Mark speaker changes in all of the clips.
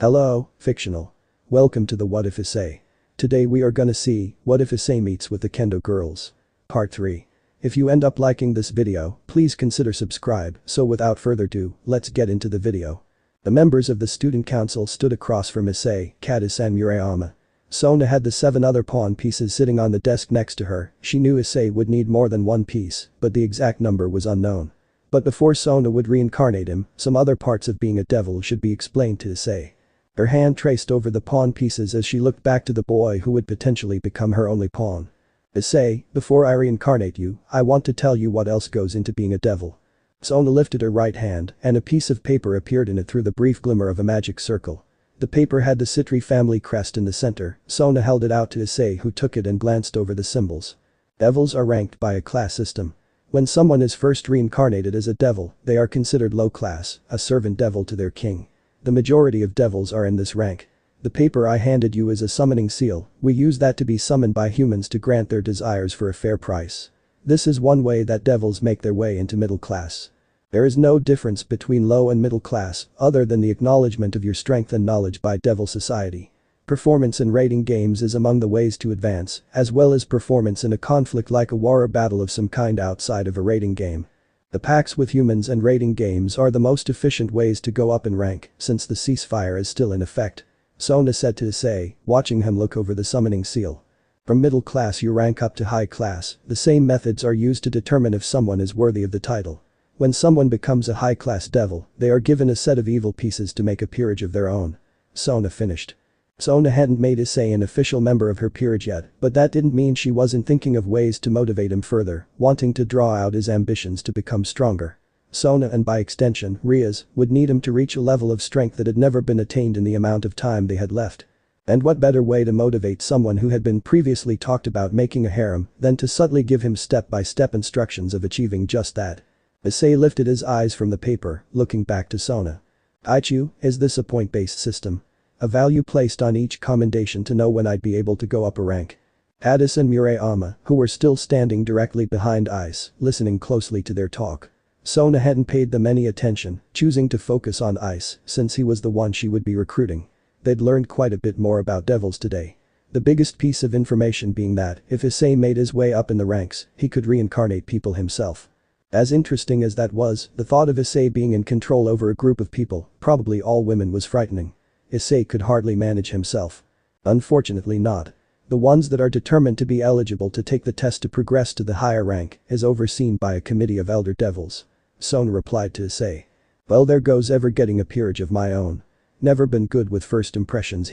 Speaker 1: Hello, fictional. Welcome to the What If Essay. Today we are gonna see what if Issei meets with the kendo girls. Part 3. If you end up liking this video, please consider subscribe, so without further ado, let's get into the video. The members of the student council stood across from Issei, katase and murayama. Sona had the 7 other pawn pieces sitting on the desk next to her. She knew Issei would need more than one piece, but the exact number was unknown. But before Sona would reincarnate him, some other parts of being a devil should be explained to Issei. Her hand traced over the pawn pieces as she looked back to the boy who would potentially become her only pawn. Issei, before I reincarnate you, I want to tell you what else goes into being a devil. Sona lifted her right hand, and a piece of paper appeared in it through the brief glimmer of a magic circle. The paper had the Citri family crest in the center. Sona held it out to Issei, who took it and glanced over the symbols. Devils are ranked by a class system. When someone is first reincarnated as a devil, they are considered low class, a servant devil to their king. The majority of devils are in this rank. The paper I handed you is a summoning seal. We use that to be summoned by humans to grant their desires for a fair price. This is one way that devils make their way into middle class. There is no difference between low and middle class, other than the acknowledgement of your strength and knowledge by devil society. Performance in raiding games is among the ways to advance, as well as performance in a conflict like a war or battle of some kind outside of a raiding game. The pacts with humans and raiding games are the most efficient ways to go up in rank, since the ceasefire is still in effect. Sona said to Issei, watching him look over the summoning seal. From middle class you rank up to high class. The same methods are used to determine if someone is worthy of the title. When someone becomes a high-class devil, they are given a set of evil pieces to make a peerage of their own. Sona finished. Sona hadn't made Issei an official member of her peerage yet, but that didn't mean she wasn't thinking of ways to motivate him further, wanting to draw out his ambitions to become stronger. Sona, and by extension, Reya's, would need him to reach a level of strength that had never been attained in the amount of time they had left. And what better way to motivate someone who had been previously talked about making a harem than to subtly give him step-by-step instructions of achieving just that. Issei lifted his eyes from the paper, looking back to Sona. Ichu, is this a point-based system? A value placed on each commendation to know when I'd be able to go up a rank. Katase and Murayama, who were still standing directly behind Ice, listening closely to their talk. Sona hadn't paid them any attention, choosing to focus on Ice since he was the one she would be recruiting. They'd learned quite a bit more about devils today. The biggest piece of information being that if Issei made his way up in the ranks, he could reincarnate people himself. As interesting as that was, the thought of Issei being in control over a group of people, probably all women, was frightening. Issei could hardly manage himself. Unfortunately not. The ones that are determined to be eligible to take the test to progress to the higher rank is overseen by a committee of elder devils. Sona replied to Issei. Well, there goes ever getting a peerage of my own. Never been good with first impressions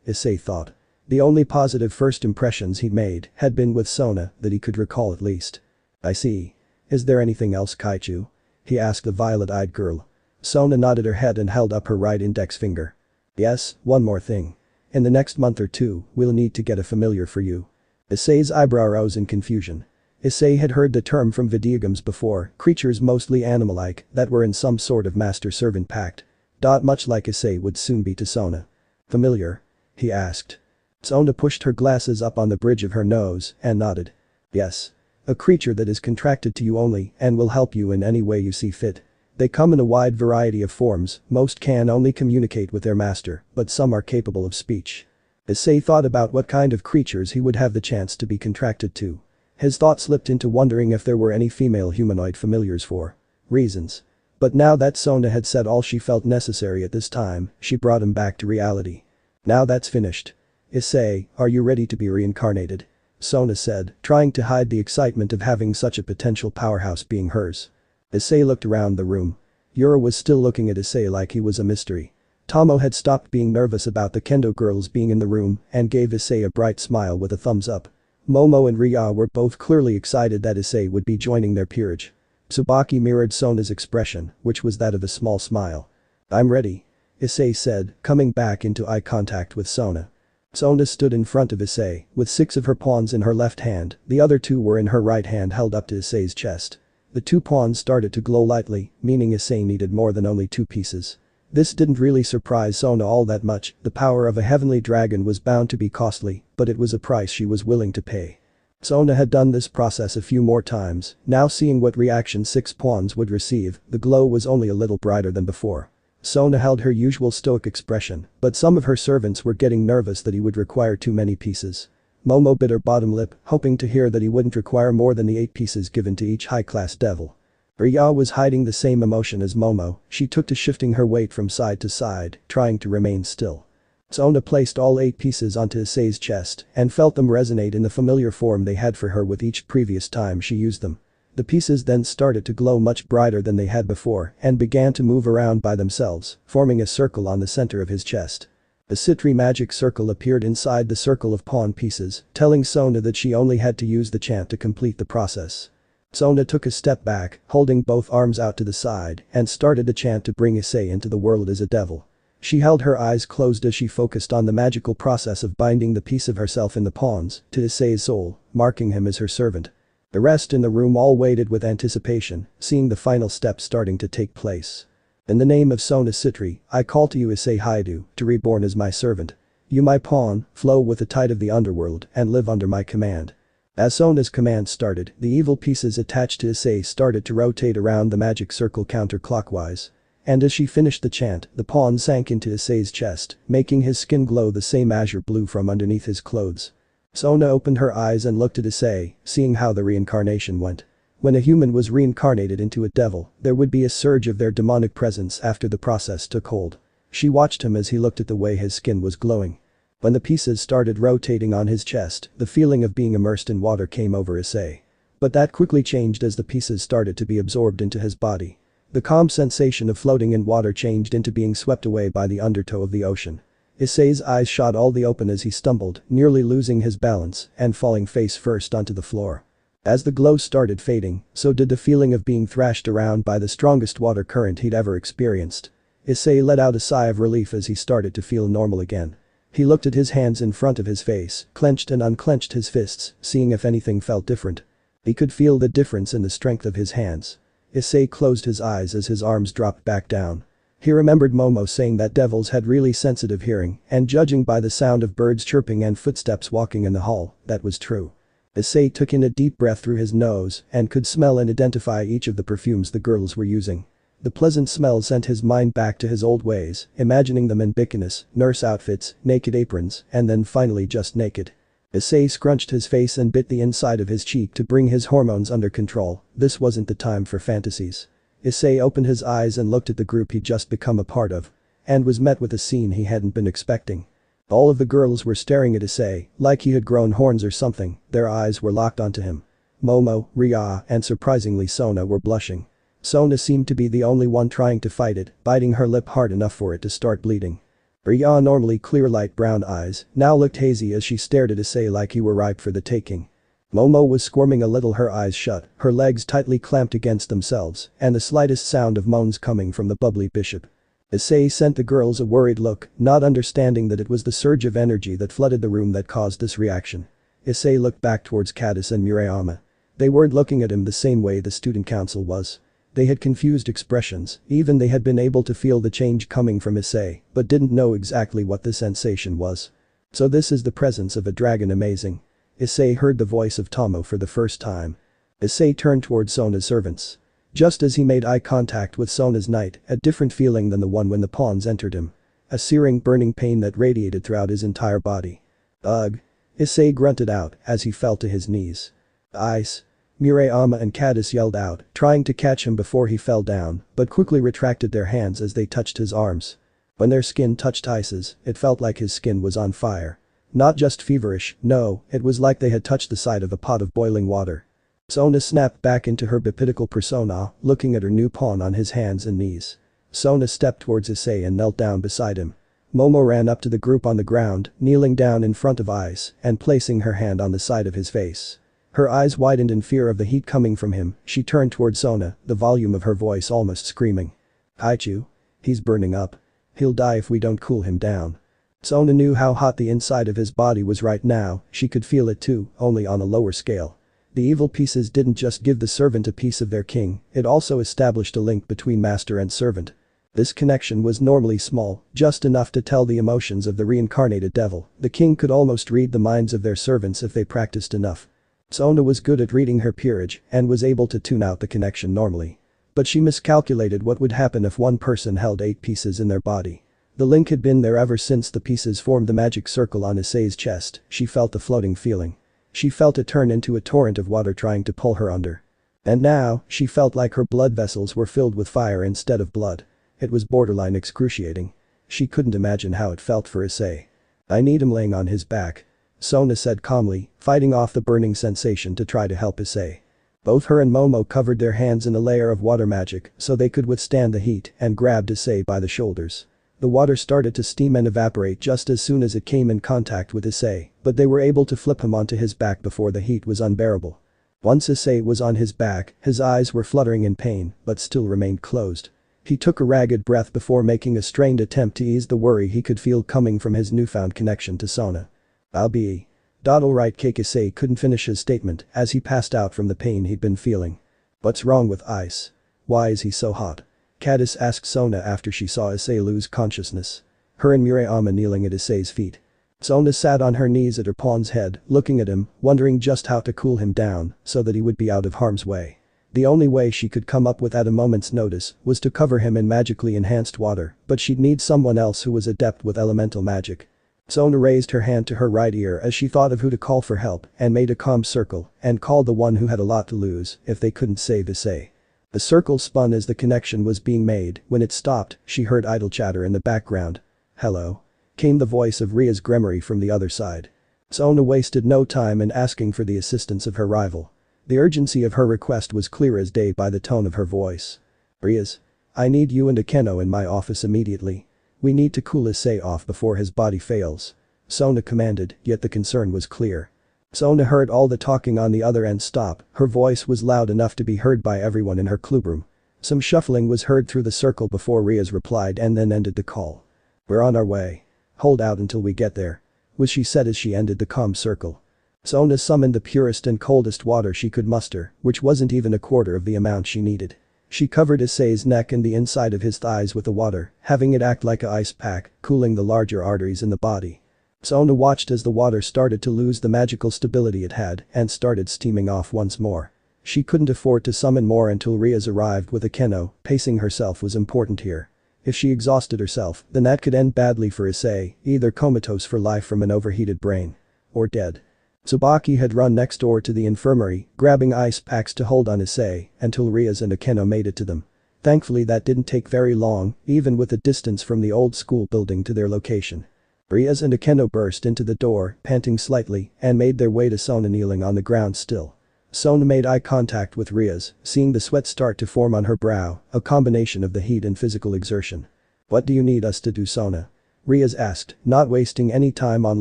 Speaker 1: Issei thought. The only positive first impressions he'd made had been with Sona that he could recall at least. I see. Is there anything else, Kaichu? He asked the violet-eyed girl. Sona nodded her head and held up her right index finger. Yes, one more thing. In the next month or two, we'll need to get a familiar for you. Issei's eyebrow rose in confusion. Issei had heard the term from videogames before, creatures mostly animal-like that were in some sort of master-servant pact. Much like Issei would soon be to Sona. Familiar? He asked. Sona pushed her glasses up on the bridge of her nose and nodded. Yes. A creature that is contracted to you only and will help you in any way you see fit. They come in a wide variety of forms. Most can only communicate with their master, but some are capable of speech. Issei thought about what kind of creatures he would have the chance to be contracted to. His thought slipped into wondering if there were any female humanoid familiars for reasons. But now that Sona had said all she felt necessary at this time, she brought him back to reality. Now that's finished. Issei, are you ready to be reincarnated? Sona said, trying to hide the excitement of having such a potential powerhouse being hers. Issei looked around the room. Yura was still looking at Issei like he was a mystery. Tomo had stopped being nervous about the kendo girls being in the room and gave Issei a bright smile with a thumbs up. Momo and Reya were both clearly excited that Issei would be joining their peerage. Tsubaki mirrored Sona's expression, which was that of a small smile. I'm ready. Issei said, coming back into eye contact with Sona. Sona stood in front of Issei, with 6 of her pawns in her left hand, the other 2 were in her right hand held up to Issei's chest. The 2 pawns started to glow lightly, meaning Issei needed more than only 2 pieces. This didn't really surprise Sona all that much. The power of a heavenly dragon was bound to be costly, but it was a price she was willing to pay. Sona had done this process a few more times, now seeing what reaction 6 pawns would receive, the glow was only a little brighter than before. Sona held her usual stoic expression, but some of her servants were getting nervous that he would require too many pieces. Momo bit her bottom lip, hoping to hear that he wouldn't require more than the 8 pieces given to each high-class devil. Reya was hiding the same emotion as Momo, she took to shifting her weight from side to side, trying to remain still. Sona placed all 8 pieces onto Issei's chest and felt them resonate in the familiar form they had for her with each previous time she used them. The pieces then started to glow much brighter than they had before and began to move around by themselves, forming a circle on the center of his chest. A Citri magic circle appeared inside the circle of pawn pieces, telling Sona that she only had to use the chant to complete the process. Sona took a step back, holding both arms out to the side, and started the chant to bring Issei into the world as a devil. She held her eyes closed as she focused on the magical process of binding the piece of herself in the pawns to Issei's soul, marking him as her servant. The rest in the room all waited with anticipation, seeing the final step starting to take place. In the name of Sona Citri, I call to you Issei Haidu, to reborn as my servant. You my pawn, flow with the tide of the underworld and live under my command. As Sona's command started, the evil pieces attached to Issei started to rotate around the magic circle counterclockwise. And as she finished the chant, the pawn sank into Issei's chest, making his skin glow the same azure blue from underneath his clothes. Sona opened her eyes and looked at Issei, seeing how the reincarnation went. When a human was reincarnated into a devil, there would be a surge of their demonic presence after the process took hold. She watched him as he looked at the way his skin was glowing. When the pieces started rotating on his chest, the feeling of being immersed in water came over Issei. But that quickly changed as the pieces started to be absorbed into his body. The calm sensation of floating in water changed into being swept away by the undertow of the ocean. Issei's eyes shot all the open as he stumbled, nearly losing his balance and falling face first onto the floor. As the glow started fading, so did the feeling of being thrashed around by the strongest water current he'd ever experienced. Issei let out a sigh of relief as he started to feel normal again. He looked at his hands in front of his face, clenched and unclenched his fists, seeing if anything felt different. He could feel the difference in the strength of his hands. Issei closed his eyes as his arms dropped back down. He remembered Momo saying that devils had really sensitive hearing, and judging by the sound of birds chirping and footsteps walking in the hall, that was true. Issei took in a deep breath through his nose and could smell and identify each of the perfumes the girls were using. The pleasant smell sent his mind back to his old ways, imagining them in bikinis, nurse outfits, naked aprons, and then finally just naked. Issei scrunched his face and bit the inside of his cheek to bring his hormones under control. This wasn't the time for fantasies. Issei opened his eyes and looked at the group he'd just become a part of. And was met with a scene he hadn't been expecting. All of the girls were staring at Issei, like he had grown horns or something, their eyes were locked onto him. Momo, Reya, and surprisingly Sona were blushing. Sona seemed to be the only one trying to fight it, biting her lip hard enough for it to start bleeding. Reya, normally clear light brown eyes, now looked hazy as she stared at Issei like he were ripe for the taking. Momo was squirming a little, her eyes shut, her legs tightly clamped against themselves, and the slightest sound of moans coming from the bubbly bishop. Issei sent the girls a worried look, not understanding that it was the surge of energy that flooded the room that caused this reaction. Issei looked back towards katase and murayama. They weren't looking at him the same way the student council was. They had confused expressions, even they had been able to feel the change coming from Issei, but didn't know exactly what the sensation was. So this is the presence of a dragon, amazing. Issei heard the voice of Tomo for the first time. Issei turned towards Sona's servants. Just as he made eye contact with Sona's knight, a different feeling than the one when the pawns entered him. A searing burning pain that radiated throughout his entire body. Ugh. Issei grunted out as he fell to his knees. Ice. Murayama and katase yelled out, trying to catch him before he fell down, but quickly retracted their hands as they touched his arms. When their skin touched Ice's, it felt like his skin was on fire. Not just feverish, no, it was like they had touched the side of a pot of boiling water. Sona snapped back into her bipedical persona, looking at her new pawn on his hands and knees. Sona stepped towards Issei and knelt down beside him. Momo ran up to the group on the ground, kneeling down in front of Ice and placing her hand on the side of his face. Her eyes widened in fear of the heat coming from him. She turned toward Sona, the volume of her voice almost screaming. Haichu? He's burning up. He'll die if we don't cool him down. Sona knew how hot the inside of his body was right now, she could feel it too, only on a lower scale. The evil pieces didn't just give the servant a piece of their king, it also established a link between master and servant. This connection was normally small, just enough to tell the emotions of the reincarnated devil. The king could almost read the minds of their servants if they practiced enough. Sona was good at reading her peerage and was able to tune out the connection normally. But she miscalculated what would happen if one person held 8 pieces in their body. The link had been there ever since the pieces formed the magic circle on Issei's chest. She felt the floating feeling. She felt it turn into a torrent of water trying to pull her under. And now, she felt like her blood vessels were filled with fire instead of blood. It was borderline excruciating. She couldn't imagine how it felt for Issei. "I need him laying on his back," Sona said calmly, fighting off the burning sensation to try to help Issei. Both her and Momo covered their hands in a layer of water magic so they could withstand the heat and grabbed Issei by the shoulders. The water started to steam and evaporate just as soon as it came in contact with Issei, but they were able to flip him onto his back before the heat was unbearable. Once Issei was on his back, his eyes were fluttering in pain but still remained closed. He took a ragged breath before making a strained attempt to ease the worry he could feel coming from his newfound connection to Sona. "I'll be alright." Issei couldn't finish his statement as he passed out from the pain he'd been feeling. "What's wrong with Ice? Why is he so hot?" Katase asked Sona after she saw Issei lose consciousness. Her and Murayama kneeling at Issei's feet. Sona sat on her knees at her pawn's head, looking at him, wondering just how to cool him down so that he would be out of harm's way. The only way she could come up with at a moment's notice was to cover him in magically enhanced water, but she'd need someone else who was adept with elemental magic. Sona raised her hand to her right ear as she thought of who to call for help and made a calm circle and called the one who had a lot to lose if they couldn't save Issei. The circle spun as the connection was being made. When it stopped, she heard idle chatter in the background. "Hello?" came the voice of Reya's Gremory from the other side. Sona wasted no time in asking for the assistance of her rival. The urgency of her request was clear as day by the tone of her voice. "Reya's, I need you and Akeno in my office immediately. We need to cool Issei off before his body fails," Sona commanded, yet the concern was clear. Sona heard all the talking on the other end stop. Her voice was loud enough to be heard by everyone in her clubroom. Some shuffling was heard through the circle before Reya's replied and then ended the call. "We're on our way. Hold out until we get there," was she said as she ended the calm circle. Sona summoned the purest and coldest water she could muster, which wasn't even a quarter of the amount she needed. She covered Issei's neck and the inside of his thighs with the water, having it act like a ice pack, cooling the larger arteries in the body. Sona watched as the water started to lose the magical stability it had and started steaming off once more. She couldn't afford to summon more until Reya's arrived with Akeno. Pacing herself was important here. If she exhausted herself, then that could end badly for Issei, either comatose for life from an overheated brain. Or dead. Tsubaki had run next door to the infirmary, grabbing ice packs to hold on Issei until Reya's and Akeno made it to them. Thankfully that didn't take very long, even with the distance from the old school building to their location. Reya's and Akeno burst into the door, panting slightly, and made their way to Sona kneeling on the ground still. Sona made eye contact with Reya's, seeing the sweat start to form on her brow, a combination of the heat and physical exertion. "What do you need us to do, Sona?" Reya's asked, not wasting any time on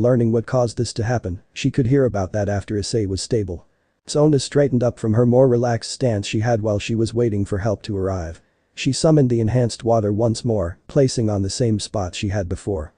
Speaker 1: learning what caused this to happen. She could hear about that after Issei was stable. Sona straightened up from her more relaxed stance she had while she was waiting for help to arrive. She summoned the enhanced water once more, placing on the same spot she had before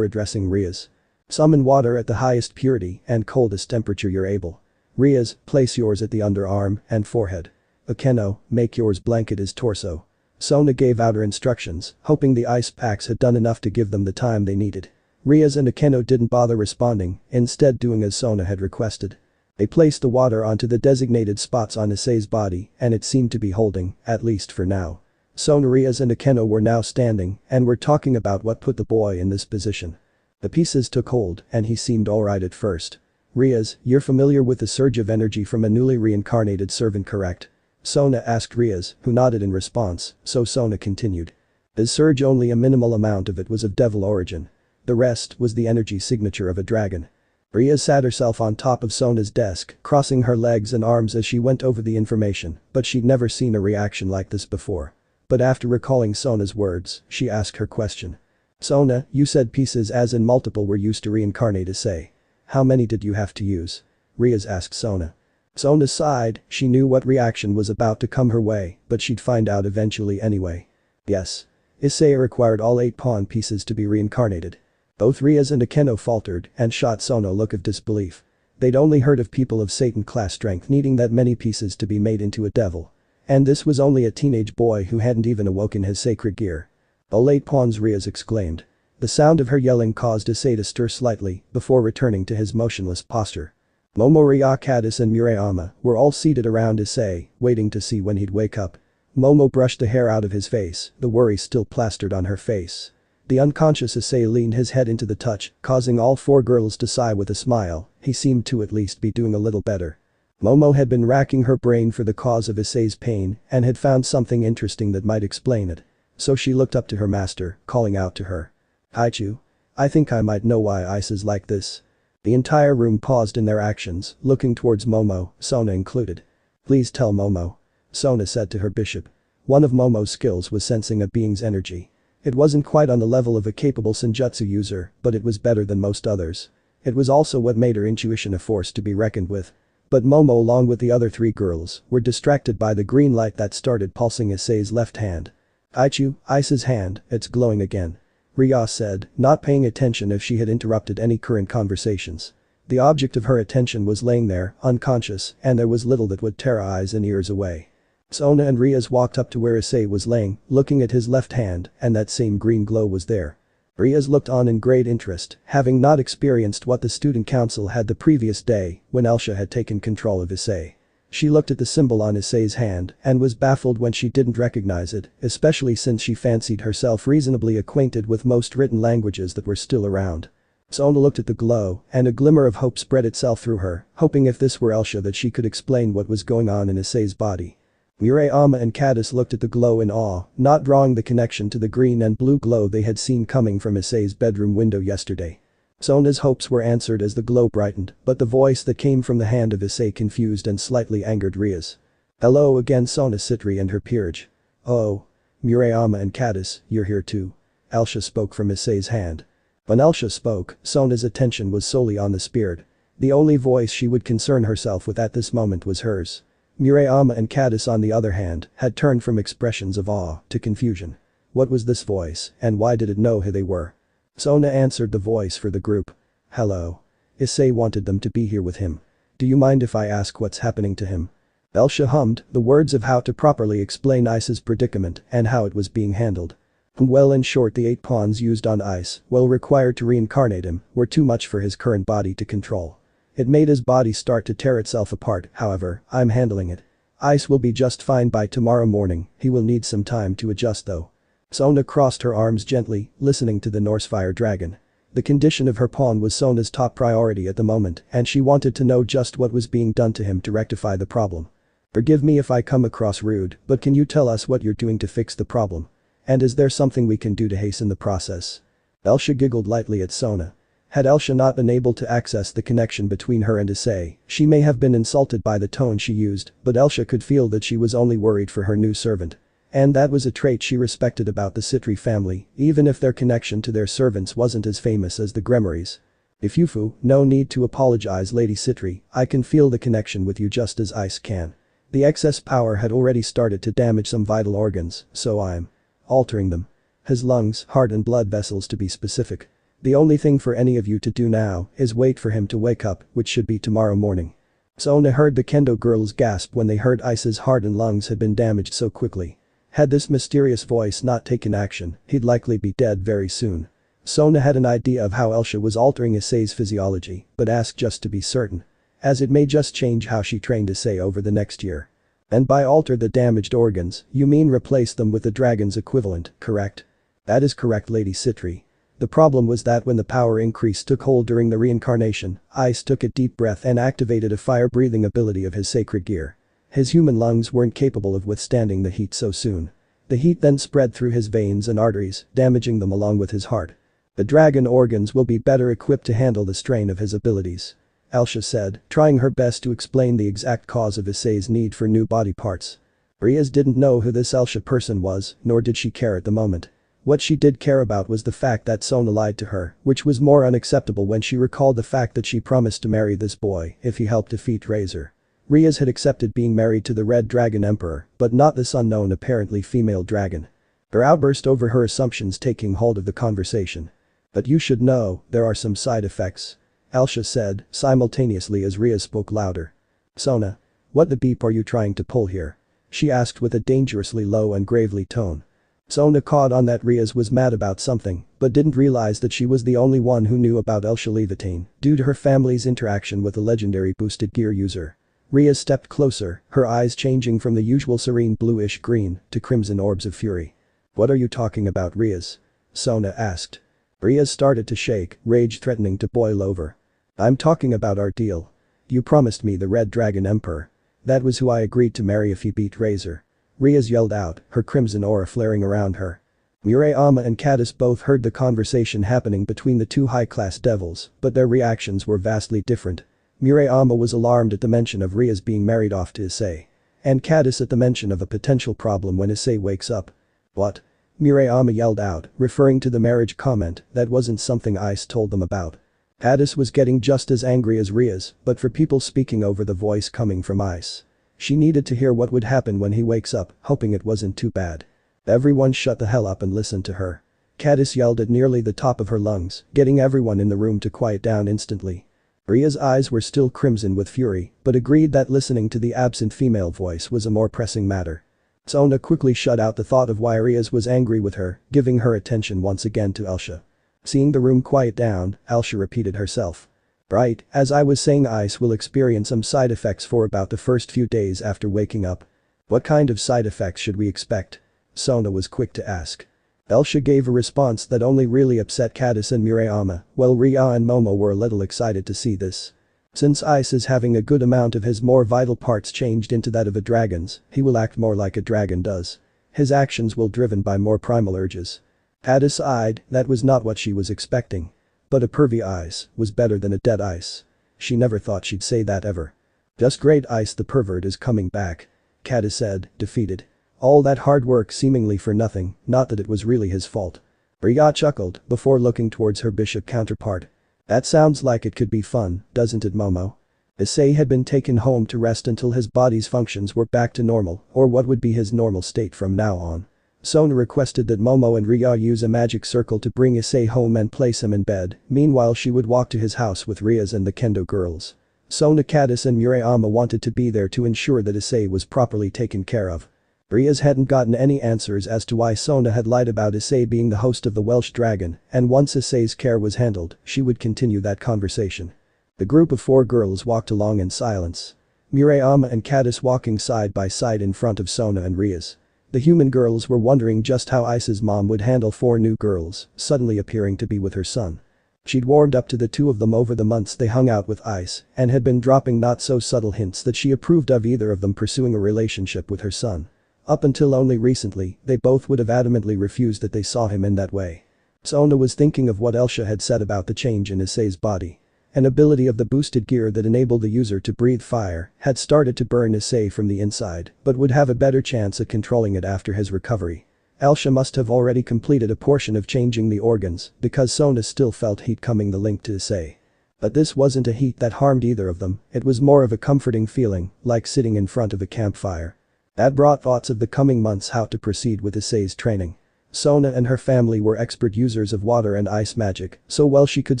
Speaker 1: addressing Reya's. "Summon water at the highest purity and coldest temperature you're able. Reya's, place yours at the underarm and forehead. Akeno, make yours blanket his torso." Sona gave out her instructions, hoping the ice packs had done enough to give them the time they needed. Reya's and Akeno didn't bother responding, instead doing as Sona had requested. They placed the water onto the designated spots on Issei's body and it seemed to be holding, at least for now. Sona, Reya's and Akeno were now standing and were talking about what put the boy in this position. The pieces took hold and he seemed alright at first. "Reya's, you're familiar with the surge of energy from a newly reincarnated servant, correct?" Sona asked Reya's, who nodded in response, so Sona continued. "The surge, only a minimal amount of it was of devil origin. The rest was the energy signature of a dragon." Reya sat herself on top of Sona's desk, crossing her legs and arms as she went over the information, but she'd never seen a reaction like this before. But after recalling Sona's words, she asked her question. "Sona, you said pieces as in multiple were used to reincarnate Issei. How many did you have to use?" Reya's asked Sona. Sona sighed. She knew what reaction was about to come her way, but she'd find out eventually anyway. "Yes. Issei required all 8 pawn pieces to be reincarnated." Both Reya's and Akeno faltered and shot Sona a look of disbelief. They'd only heard of people of Satan class strength needing that many pieces to be made into a devil. And this was only a teenage boy who hadn't even awoken his sacred gear. "All 8 pawns," Reya's exclaimed. The sound of her yelling caused Issei to stir slightly before returning to his motionless posture. Momo, Reya, Katase and Murayama were all seated around Issei, waiting to see when he'd wake up. Momo brushed the hair out of his face, the worry still plastered on her face. The unconscious Issei leaned his head into the touch, causing all four girls to sigh with a smile. He seemed to at least be doing a little better. Momo had been racking her brain for the cause of Issei's pain and had found something interesting that might explain it. So she looked up to her master, calling out to her. "Aichu. I think I might know why Ice is like this." The entire room paused in their actions, looking towards Momo, Sona included. "Please tell Momo," Sona said to her bishop. One of Momo's skills was sensing a being's energy. It wasn't quite on the level of a capable senjutsu user, but it was better than most others. It was also what made her intuition a force to be reckoned with. But Momo, along with the other three girls, were distracted by the green light that started pulsing Issei's left hand. "Aichu, Ice's hand, it's glowing again," Reya said, not paying attention if she had interrupted any current conversations. The object of her attention was laying there, unconscious, and there was little that would tear eyes and ears away. Sona and Reya walked up to where Issei was laying, looking at his left hand, and that same green glow was there. Reya looked on in great interest, having not experienced what the student council had the previous day when Elsha had taken control of Issei. She looked at the symbol on Issei's hand and was baffled when she didn't recognize it, especially since she fancied herself reasonably acquainted with most written languages that were still around. Sona looked at the glow, and a glimmer of hope spread itself through her, hoping if this were Elsha that she could explain what was going on in Issei's body. Murayama and katase looked at the glow in awe, not drawing the connection to the green and blue glow they had seen coming from Issei's bedroom window yesterday. Sona's hopes were answered as the glow brightened, but the voice that came from the hand of Issei confused and slightly angered Reya's. "Hello again, Sona Sitri and her peerage." "Oh. Murayama and katase, you're here too." Elsha spoke from Issei's hand. When Elsha spoke, Sona's attention was solely on the spirit. The only voice she would concern herself with at this moment was hers. Murayama and katase, on the other hand, had turned from expressions of awe to confusion. What was this voice, and why did it know who they were? Sona answered the voice for the group. "Hello. Issei wanted them to be here with him. Do you mind if I ask what's happening to him?" Elsha hummed the words of how to properly explain Ice's predicament and how it was being handled. Well, in short, the 8 pawns used on Ice, while required to reincarnate him, were too much for his current body to control. It made his body start to tear itself apart. However, I'm handling it. Ice will be just fine by tomorrow morning. He will need some time to adjust though. Sona crossed her arms gently, listening to the Norse fire dragon. The condition of her pawn was Sona's top priority at the moment, and she wanted to know just what was being done to him to rectify the problem. "Forgive me if I come across rude, but can you tell us what you're doing to fix the problem? And is there something we can do to hasten the process?" Elsha giggled lightly at Sona. Had Elsha not been able to access the connection between her and Issei, she may have been insulted by the tone she used, but Elsha could feel that she was only worried for her new servant. And that was a trait she respected about the Sitri family, even if their connection to their servants wasn't as famous as the Gremory's. "If Yufu, no need to apologize, Lady Sitri, I can feel the connection with you just as Ice can. The excess power had already started to damage some vital organs, so I'm altering them. His lungs, heart and blood vessels to be specific. The only thing for any of you to do now is wait for him to wake up, which should be tomorrow morning." Sona heard the kendo girls gasp when they heard Ice's heart and lungs had been damaged so quickly. Had this mysterious voice not taken action, he'd likely be dead very soon. Sona had an idea of how Elsha was altering Issei's physiology, but asked just to be certain. As it may just change how she trained Issei over the next year. "And by alter the damaged organs, you mean replace them with the dragon's equivalent, correct?" "That is correct, Lady Sitri. The problem was that when the power increase took hold during the reincarnation, Ice took a deep breath and activated a fire-breathing ability of his sacred gear. His human lungs weren't capable of withstanding the heat so soon. The heat then spread through his veins and arteries, damaging them along with his heart. The dragon organs will be better equipped to handle the strain of his abilities," Elsha said, trying her best to explain the exact cause of Issei's need for new body parts. Reya didn't know who this Elsha person was, nor did she care at the moment. What she did care about was the fact that Sona lied to her, which was more unacceptable when she recalled the fact that she promised to marry this boy if he helped defeat Razor. Reya had accepted being married to the Red Dragon Emperor, but not this unknown apparently female dragon. Her outburst over her assumptions taking hold of the conversation. "But you should know, there are some side effects," Elsha said, simultaneously as Reya spoke louder. "Sona. What the beep are you trying to pull here?" she asked with a dangerously low and gravely tone. Sona caught on that Reya was mad about something, but didn't realize that she was the only one who knew about Elsha Levitane due to her family's interaction with a legendary boosted gear user. Reya stepped closer, her eyes changing from the usual serene bluish green to crimson orbs of fury. "What are you talking about, Reya?" Sona asked. Reya started to shake, rage threatening to boil over. "I'm talking about our deal. You promised me the Red Dragon Emperor. That was who I agreed to marry if he beat Razor." Reya yelled out, her crimson aura flaring around her. Murayama and katase both heard the conversation happening between the two high-class devils, but their reactions were vastly different. Murayama was alarmed at the mention of Reya's being married off to Issei. And katase at the mention of a potential problem when Issei wakes up. "What?" Murayama yelled out, referring to the marriage comment that wasn't something Ice told them about. Katase was getting just as angry as Reya's, but for people speaking over the voice coming from Ice. She needed to hear what would happen when he wakes up, hoping it wasn't too bad. Everyone shut the hell up and listened to her. Katase yelled at nearly the top of her lungs, getting everyone in the room to quiet down instantly. Reya's eyes were still crimson with fury, but agreed that listening to the absent female voice was a more pressing matter. Sona quickly shut out the thought of why Reya was angry with her, giving her attention once again to Elsha. Seeing the room quiet down, Elsha repeated herself. "Right, as I was saying, Ice will experience some side effects for about the first few days after waking up." "What kind of side effects should we expect?" Sona was quick to ask. Elsha gave a response that only really upset katase and Murayama, while Reya and Momo were a little excited to see this. Since Ice is having a good amount of his more vital parts changed into that of a dragon's, he will act more like a dragon does. His actions will driven by more primal urges. Katase sighed, that was not what she was expecting. But a pervy Ice was better than a dead Ice. She never thought she'd say that ever. "Just great, Ice the pervert is coming back," katase said, defeated. All that hard work seemingly for nothing, not that it was really his fault. Reya chuckled before looking towards her bishop counterpart. "That sounds like it could be fun, doesn't it, Momo?" Issei had been taken home to rest until his body's functions were back to normal, or what would be his normal state from now on. Sona requested that Momo and Reya use a magic circle to bring Issei home and place him in bed, meanwhile she would walk to his house with Reya's and the kendo girls. Sona, katase and Murayama wanted to be there to ensure that Issei was properly taken care of. Reya hadn't gotten any answers as to why Sona had lied about Issei being the host of the Welsh Dragon, and once Issei's care was handled, she would continue that conversation. The group of 4 girls walked along in silence. Murayama and katase walking side by side in front of Sona and Reya. The human girls were wondering just how Ice's mom would handle 4 new girls, suddenly appearing to be with her son. She'd warmed up to the two of them over the months they hung out with Ice, and had been dropping not so subtle hints that she approved of either of them pursuing a relationship with her son. Up until only recently, they both would have adamantly refused that they saw him in that way. Sona was thinking of what Elsha had said about the change in Issei's body. An ability of the boosted gear that enabled the user to breathe fire had started to burn Issei from the inside, but would have a better chance at controlling it after his recovery. Elsha must have already completed a portion of changing the organs, because Sona still felt heat coming the link to Issei. But this wasn't a heat that harmed either of them, it was more of a comforting feeling, like sitting in front of a campfire. That brought thoughts of the coming months, how to proceed with Issei's training. Sona and her family were expert users of water and ice magic, so while she could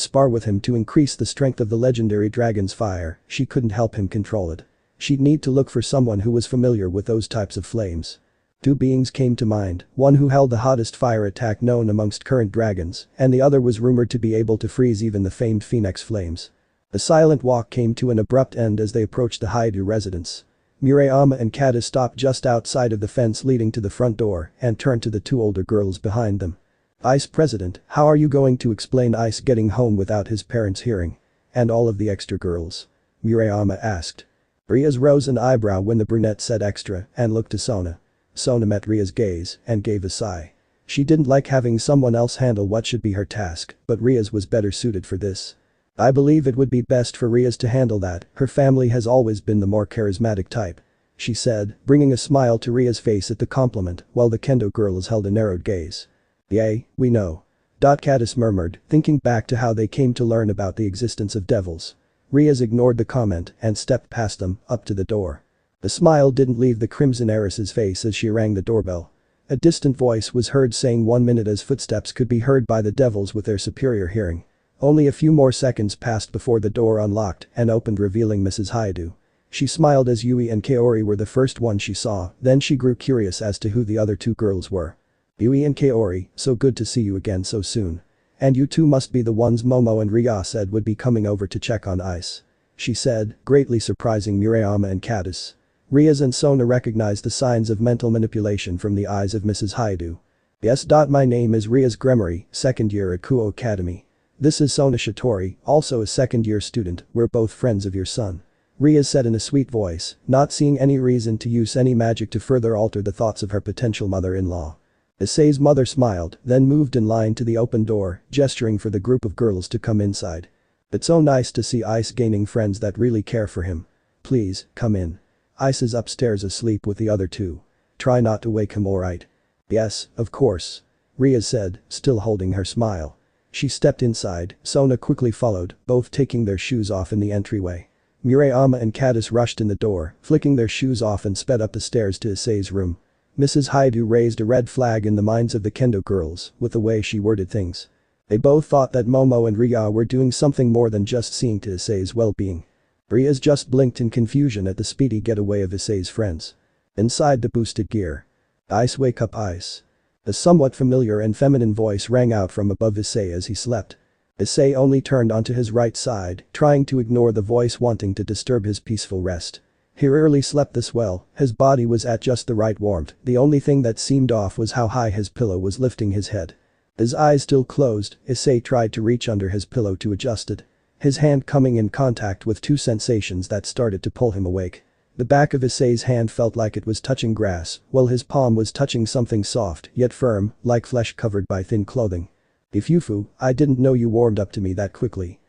Speaker 1: spar with him to increase the strength of the legendary dragon's fire, she couldn't help him control it. She'd need to look for someone who was familiar with those types of flames. 2 beings came to mind, one who held the hottest fire attack known amongst current dragons, and the other was rumored to be able to freeze even the famed phoenix flames. The silent walk came to an abrupt end as they approached the Haidu residence. Murayama and katase stopped just outside of the fence leading to the front door and turned to the 2 older girls behind them. "Ice President, how are you going to explain Ice getting home without his parents hearing? And all of the extra girls?" Murayama asked. Reya rose an eyebrow when the brunette said extra and looked to Sona. Sona met Reya's gaze and gave a sigh. She didn't like having someone else handle what should be her task, but Reya was better suited for this. "I believe it would be best for Reya to handle that, her family has always been the more charismatic type," she said, bringing a smile to Reya's face at the compliment, while the kendo girls held a narrowed gaze. "Yay, we know." Katase murmured, thinking back to how they came to learn about the existence of devils. Reya ignored the comment and stepped past them, up to the door. The smile didn't leave the crimson heiress's face as she rang the doorbell. A distant voice was heard saying 1 minute as footsteps could be heard by the devils with their superior hearing. Only a few more seconds passed before the door unlocked and opened, revealing Mrs. Haidu. She smiled as Yui and Kaori were the first one she saw, then she grew curious as to who the other 2 girls were. "Yui and Kaori, so good to see you again so soon. And you two must be the ones Momo and Reya said would be coming over to check on Ice." she said, greatly surprising Murayama and katase. Reya and Sona recognized the signs of mental manipulation from the eyes of Mrs. Haidu. Yes. My name is Reya Gremory, second year at Kuo Academy. This is Sona Shitori, also a second-year student, we're both friends of your son. Reya said in a sweet voice, not seeing any reason to use any magic to further alter the thoughts of her potential mother-in-law. Issei's mother smiled, then moved in line to the open door, gesturing for the group of girls to come inside. It's so nice to see Ice gaining friends that really care for him. Please, come in. Ice is upstairs asleep with the other two. Try not to wake him, alright? Yes, of course. Reya said, still holding her smile. She stepped inside, Sona quickly followed, both taking their shoes off in the entryway. Murayama and katase rushed in the door, flicking their shoes off and sped up the stairs to Issei's room. Mrs. Haidu raised a red flag in the minds of the kendo girls with the way she worded things. They both thought that Momo and Reya were doing something more than just seeing to Issei's well-being. Reya just blinked in confusion at the speedy getaway of Issei's friends. Inside the boosted gear. Ice, wake up, Ice. A somewhat familiar and feminine voice rang out from above Issei as he slept. Issei only turned onto his right side, trying to ignore the voice wanting to disturb his peaceful rest. He rarely slept this well, his body was at just the right warmth, the only thing that seemed off was how high his pillow was lifting his head. His eyes still closed, Issei tried to reach under his pillow to adjust it. His hand coming in contact with two sensations that started to pull him awake. The back of Issei's hand felt like it was touching grass, while his palm was touching something soft yet firm, like flesh covered by thin clothing. Ifufu, I didn't know you warmed up to me that quickly.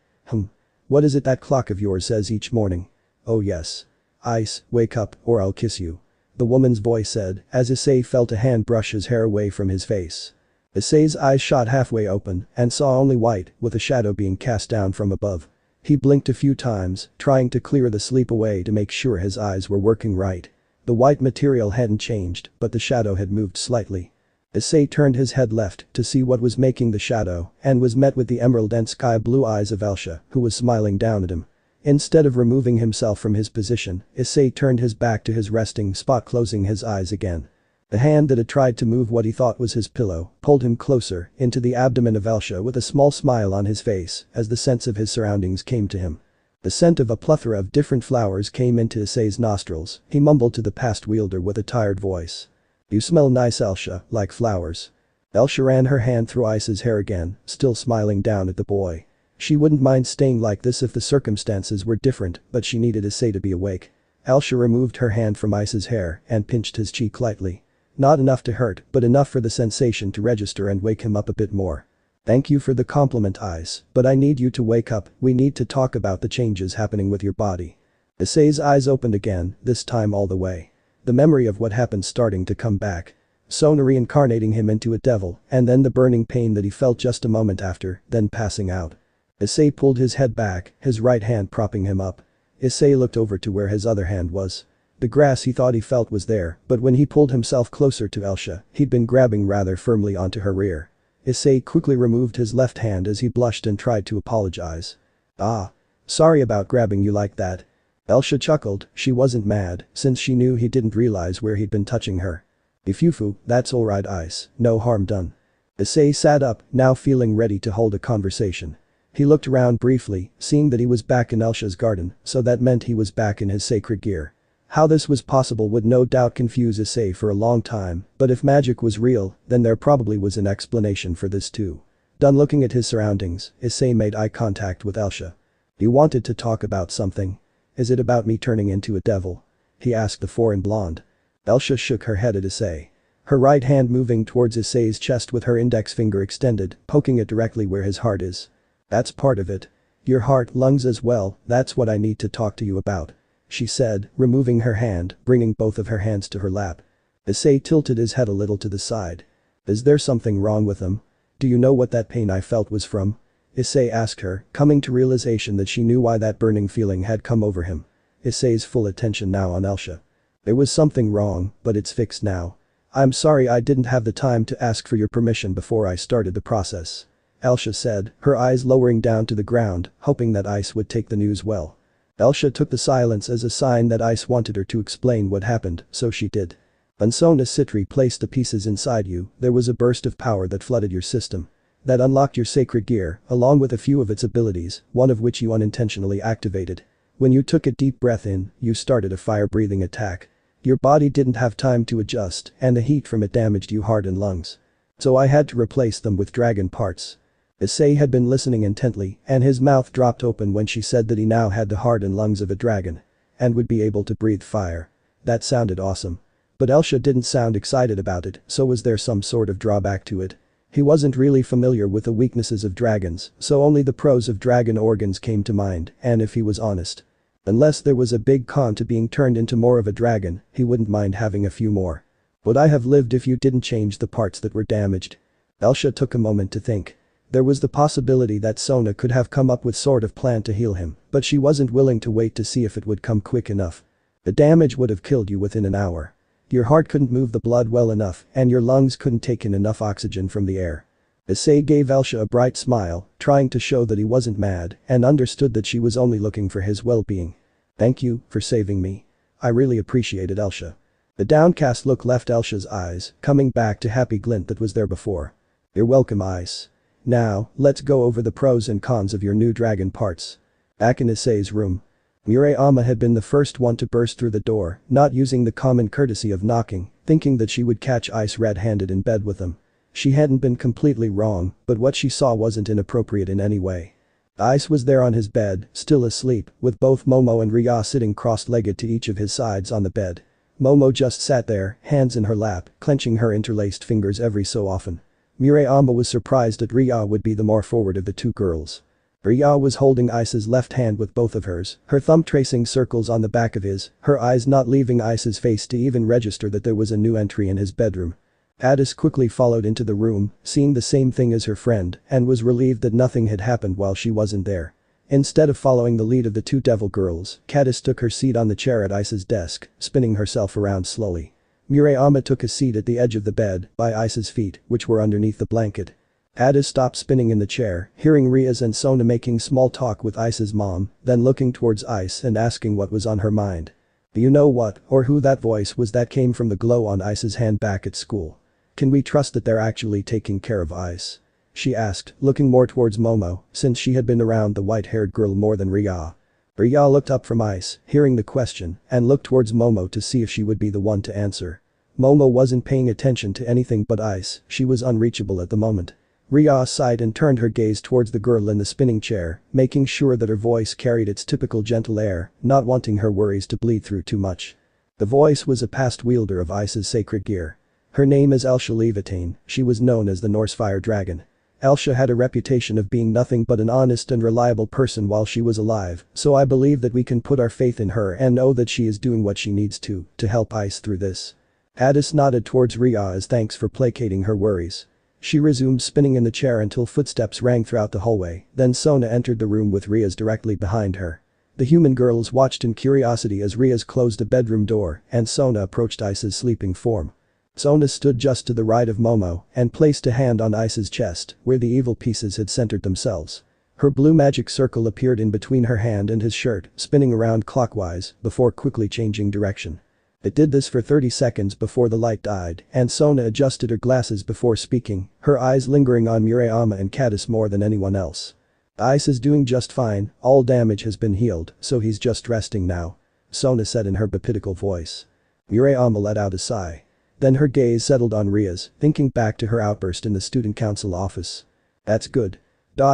Speaker 1: What is it that clock of yours says each morning? Oh yes. Ice, wake up, or I'll kiss you. The woman's voice said, as Issei felt a hand brush his hair away from his face. Issei's eyes shot halfway open and saw only white, with a shadow being cast down from above. He blinked a few times, trying to clear the sleep away to make sure his eyes were working right. The white material hadn't changed, but the shadow had moved slightly. Issei turned his head left to see what was making the shadow and was met with the emerald and sky blue eyes of Elsha, who was smiling down at him. Instead of removing himself from his position, Issei turned his back to his resting spot, closing his eyes again. The hand that had tried to move what he thought was his pillow pulled him closer into the abdomen of Elsha with a small smile on his face as the sense of his surroundings came to him. The scent of a plethora of different flowers came into Issei's nostrils, he mumbled to the past wielder with a tired voice. You smell nice, Elsha, like flowers. Elsha ran her hand through Ice's hair again, still smiling down at the boy. She wouldn't mind staying like this if the circumstances were different, but she needed Issei to be awake. Elsha removed her hand from Ice's hair and pinched his cheek lightly. Not enough to hurt, but enough for the sensation to register and wake him up a bit more. Thank you for the compliment, Ice, but I need you to wake up, we need to talk about the changes happening with your body. Issei's eyes opened again, this time all the way. The memory of what happened starting to come back. Sona reincarnating him into a devil, and then the burning pain that he felt just a moment after, then passing out. Issei pulled his head back, his right hand propping him up. Issei looked over to where his other hand was. The grass he thought he felt was there, but when he pulled himself closer to Elsha, he'd been grabbing rather firmly onto her rear. Issei quickly removed his left hand as he blushed and tried to apologize. Ah. Sorry about grabbing you like that. Elsha chuckled, she wasn't mad, since she knew he didn't realize where he'd been touching her. Ifufu, that's alright, Ice, no harm done. Issei sat up, now feeling ready to hold a conversation. He looked around briefly, seeing that he was back in Elsha's garden, so that meant he was back in his sacred gear. How this was possible would no doubt confuse Issei for a long time, but if magic was real, then there probably was an explanation for this too. Done looking at his surroundings, Issei made eye contact with Elsha. You wanted to talk about something. Is it about me turning into a devil? He asked the foreign blonde. Elsha shook her head at Issei. Her right hand moving towards Issei's chest with her index finger extended, poking it directly where his heart is. That's part of it. Your heart, lungs as well, that's what I need to talk to you about. She said, removing her hand, bringing both of her hands to her lap. Issei tilted his head a little to the side. Is there something wrong with him? Do you know what that pain I felt was from? Issei asked her, coming to realization that she knew why that burning feeling had come over him. Issei's full attention now on Elsha. There was something wrong, but it's fixed now. I'm sorry I didn't have the time to ask for your permission before I started the process. Elsha said, her eyes lowering down to the ground, hoping that Ice would take the news well. Elsha took the silence as a sign that Ice wanted her to explain what happened, so she did. When Sona Sitri placed the pieces inside you, there was a burst of power that flooded your system. That unlocked your sacred gear, along with a few of its abilities, one of which you unintentionally activated. When you took a deep breath in, you started a fire-breathing attack. Your body didn't have time to adjust, and the heat from it damaged your heart and lungs. So I had to replace them with dragon parts. Issei had been listening intently, and his mouth dropped open when she said that he now had the heart and lungs of a dragon. And would be able to breathe fire. That sounded awesome. But Elsa didn't sound excited about it, so was there some sort of drawback to it? He wasn't really familiar with the weaknesses of dragons, so only the pros of dragon organs came to mind, and if he was honest. Unless there was a big con to being turned into more of a dragon, he wouldn't mind having a few more. Would I have lived if you didn't change the parts that were damaged? Elsa took a moment to think. There was the possibility that Sona could have come up with sort of plan to heal him, but she wasn't willing to wait to see if it would come quick enough. The damage would have killed you within an hour. Your heart couldn't move the blood well enough, and your lungs couldn't take in enough oxygen from the air. Issei gave Elsa a bright smile, trying to show that he wasn't mad, and understood that she was only looking for his well-being. Thank you for saving me. I really appreciated Elsa. The downcast look left Elsa's eyes, coming back to happy glint that was there before. You're welcome, Ice. Now, let's go over the pros and cons of your new dragon parts. Back in Issei's room. Murayama had been the first one to burst through the door, not using the common courtesy of knocking, thinking that she would catch Ice red-handed in bed with him. She hadn't been completely wrong, but what she saw wasn't inappropriate in any way. Ice was there on his bed, still asleep, with both Momo and Reya sitting cross-legged to each of his sides on the bed. Momo just sat there, hands in her lap, clenching her interlaced fingers every so often. Murayama was surprised that Reya would be the more forward of the two girls. Reya was holding Ice's left hand with both of hers, her thumb tracing circles on the back of his, her eyes not leaving Ice's face to even register that there was a new entry in his bedroom. Addis quickly followed into the room, seeing the same thing as her friend, and was relieved that nothing had happened while she wasn't there. Instead of following the lead of the two devil girls, Katase took her seat on the chair at Ice's desk, spinning herself around slowly. Murayama took a seat at the edge of the bed, by Ice's feet, which were underneath the blanket. Addis stopped spinning in the chair, hearing Reya's and Sona making small talk with Ice's mom, then looking towards Ice and asking what was on her mind. Do you know what or who that voice was that came from the glow on Ice's hand back at school? Can we trust that they're actually taking care of Ice? She asked, looking more towards Momo, since she had been around the white-haired girl more than Reya. Reya looked up from Ice, hearing the question, and looked towards Momo to see if she would be the one to answer. Momo wasn't paying attention to anything but Ice, she was unreachable at the moment. Reya sighed and turned her gaze towards the girl in the spinning chair, making sure that her voice carried its typical gentle air, not wanting her worries to bleed through too much. The voice was a past wielder of Ice's sacred gear. Her name is Elsa Levitane, she was known as the Norse Fire Dragon. Elsa had a reputation of being nothing but an honest and reliable person while she was alive, so I believe that we can put our faith in her and know that she is doing what she needs to help Ice through this. Addis nodded towards Reya as thanks for placating her worries. She resumed spinning in the chair until footsteps rang throughout the hallway, then Sona entered the room with Reya's directly behind her. The human girls watched in curiosity as Reya's closed the bedroom door and Sona approached Ice's sleeping form. Sona stood just to the right of Momo and placed a hand on Ice's chest, where the evil pieces had centered themselves. Her blue magic circle appeared in between her hand and his shirt, spinning around clockwise, before quickly changing direction. It did this for 30 seconds before the light died, and Sona adjusted her glasses before speaking, her eyes lingering on Murayama and Katase more than anyone else. Ice is doing just fine, all damage has been healed, so he's just resting now. Sona said in her bapitical voice. Murayama let out a sigh. Then her gaze settled on Reya's, thinking back to her outburst in the student council office. That's good.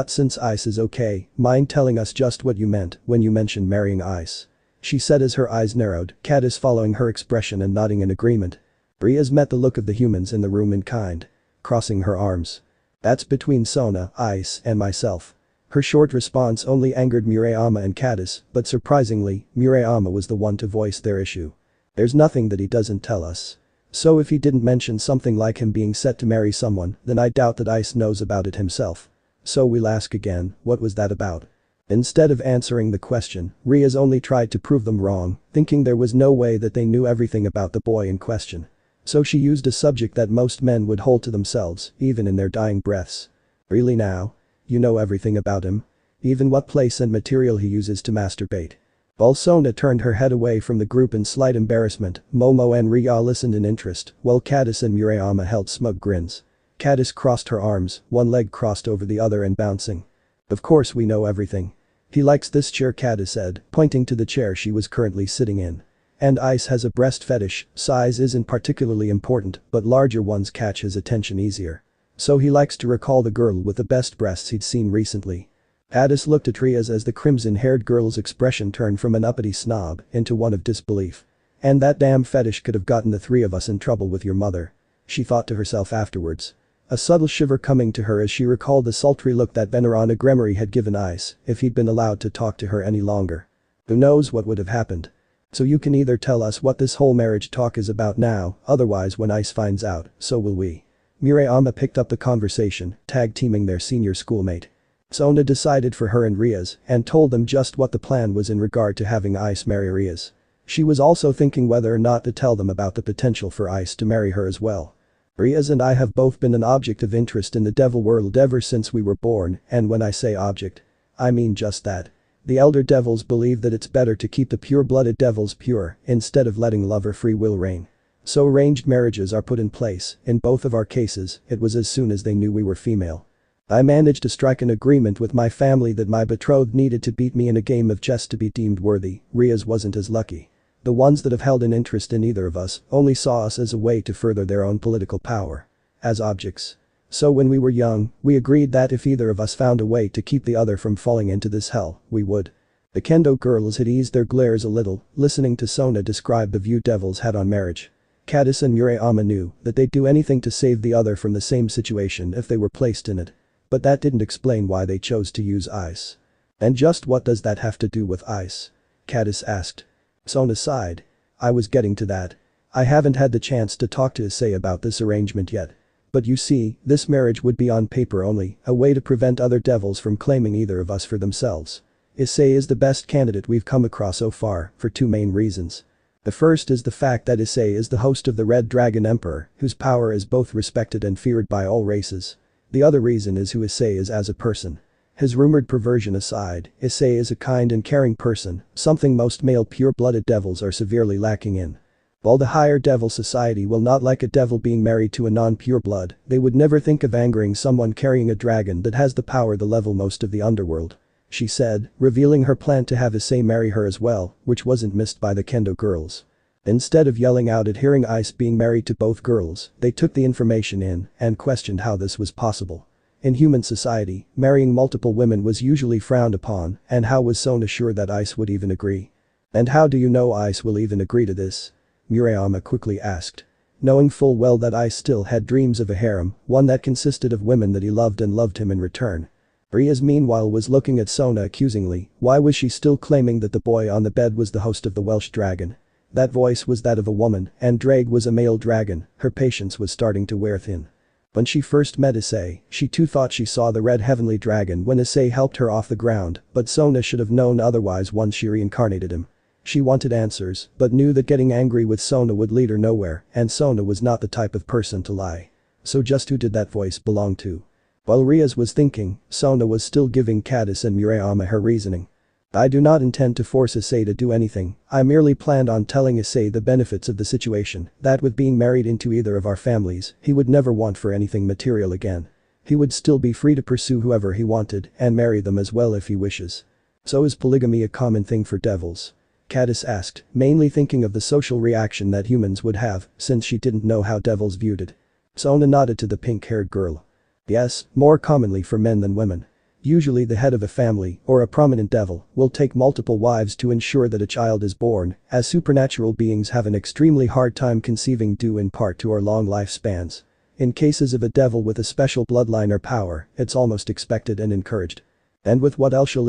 Speaker 1: Since Ice is okay, mind telling us just what you meant when you mentioned marrying Ice? She said as her eyes narrowed, Katase following her expression and nodding in agreement. Reya's met the look of the humans in the room in kind. Crossing her arms. That's between Sona, Ice, and myself. Her short response only angered Murayama and Katase, but surprisingly, Murayama was the one to voice their issue. There's nothing that he doesn't tell us. So if he didn't mention something like him being set to marry someone, then I doubt that Ice knows about it himself. So we'll ask again, what was that about? Instead of answering the question, Reya's only tried to prove them wrong, thinking there was no way that they knew everything about the boy in question. So she used a subject that most men would hold to themselves, even in their dying breaths. Really now? You know everything about him? Even what place and material he uses to masturbate? While Sona turned her head away from the group in slight embarrassment, Momo and Reya listened in interest, while Katase and Murayama held smug grins. Katase crossed her arms, one leg crossed over the other and bouncing. Of course we know everything. He likes this chair, Katase said, pointing to the chair she was currently sitting in. And Ice has a breast fetish, size isn't particularly important, but larger ones catch his attention easier. So he likes to recall the girl with the best breasts he'd seen recently. Katase looked at Reya as the crimson-haired girl's expression turned from an uppity snob into one of disbelief. And that damn fetish could have gotten the three of us in trouble with your mother. She thought to herself afterwards. A subtle shiver coming to her as she recalled the sultry look that Venerana Gremory had given Ice if he'd been allowed to talk to her any longer. Who knows what would have happened. So you can either tell us what this whole marriage talk is about now, otherwise when Ice finds out, so will we. Murayama picked up the conversation, tag-teaming their senior schoolmate. Sona decided for her and Reya's and told them just what the plan was in regard to having Ice marry Reya's. She was also thinking whether or not to tell them about the potential for Ice to marry her as well. Reya's and I have both been an object of interest in the devil world ever since we were born, and when I say object, I mean just that. The elder devils believe that it's better to keep the pure-blooded devils pure instead of letting love or free will reign. So arranged marriages are put in place. In both of our cases, it was as soon as they knew we were female. I managed to strike an agreement with my family that my betrothed needed to beat me in a game of chess to be deemed worthy. Reya's wasn't as lucky. The ones that have held an interest in either of us only saw us as a way to further their own political power. As objects. So when we were young, we agreed that if either of us found a way to keep the other from falling into this hell, we would. The kendo girls had eased their glares a little, listening to Sona describe the view devils had on marriage. Katase and Murayama knew that they'd do anything to save the other from the same situation if they were placed in it. But that didn't explain why they chose to use Ice. And just what does that have to do with Ice? Katase asked. Sona sighed. I was getting to that. I haven't had the chance to talk to Issei about this arrangement yet. But you see, this marriage would be on paper only, a way to prevent other devils from claiming either of us for themselves. Issei is the best candidate we've come across so far, for two main reasons. The first is the fact that Issei is the host of the Red Dragon Emperor, whose power is both respected and feared by all races. The other reason is who Issei is as a person. His rumored perversion aside, Issei is a kind and caring person, something most male pure-blooded devils are severely lacking in. While the higher devil society will not like a devil being married to a non-pure blood, they would never think of angering someone carrying a dragon that has the power to level most of the underworld. She said, revealing her plan to have Issei marry her as well, which wasn't missed by the kendo girls. Instead of yelling out at hearing Ice being married to both girls, they took the information in and questioned how this was possible. In human society, marrying multiple women was usually frowned upon, and how was Sona sure that Ice would even agree? And how do you know Ice will even agree to this? Murayama quickly asked. Knowing full well that Ice still had dreams of a harem, one that consisted of women that he loved and loved him in return. Reya meanwhile was looking at Sona accusingly. Why was she still claiming that the boy on the bed was the host of the Welsh dragon? That voice was that of a woman, and Drake was a male dragon. Her patience was starting to wear thin. When she first met Issei, she too thought she saw the red heavenly dragon when Issei helped her off the ground, but Sona should have known otherwise once she reincarnated him. She wanted answers, but knew that getting angry with Sona would lead her nowhere, and Sona was not the type of person to lie. So just who did that voice belong to? While Reya was thinking, Sona was still giving Katase and Murayama her reasoning. I do not intend to force Issei to do anything. I merely planned on telling Issei the benefits of the situation, that with being married into either of our families, he would never want for anything material again. He would still be free to pursue whoever he wanted and marry them as well if he wishes. So is polygamy a common thing for devils? Katase asked, mainly thinking of the social reaction that humans would have, since she didn't know how devils viewed it. Sona nodded to the pink-haired girl. Yes, more commonly for men than women. Usually the head of a family, or a prominent devil, will take multiple wives to ensure that a child is born, as supernatural beings have an extremely hard time conceiving due in part to our long lifespans. In cases of a devil with a special bloodline or power, it's almost expected and encouraged. And with what Elsha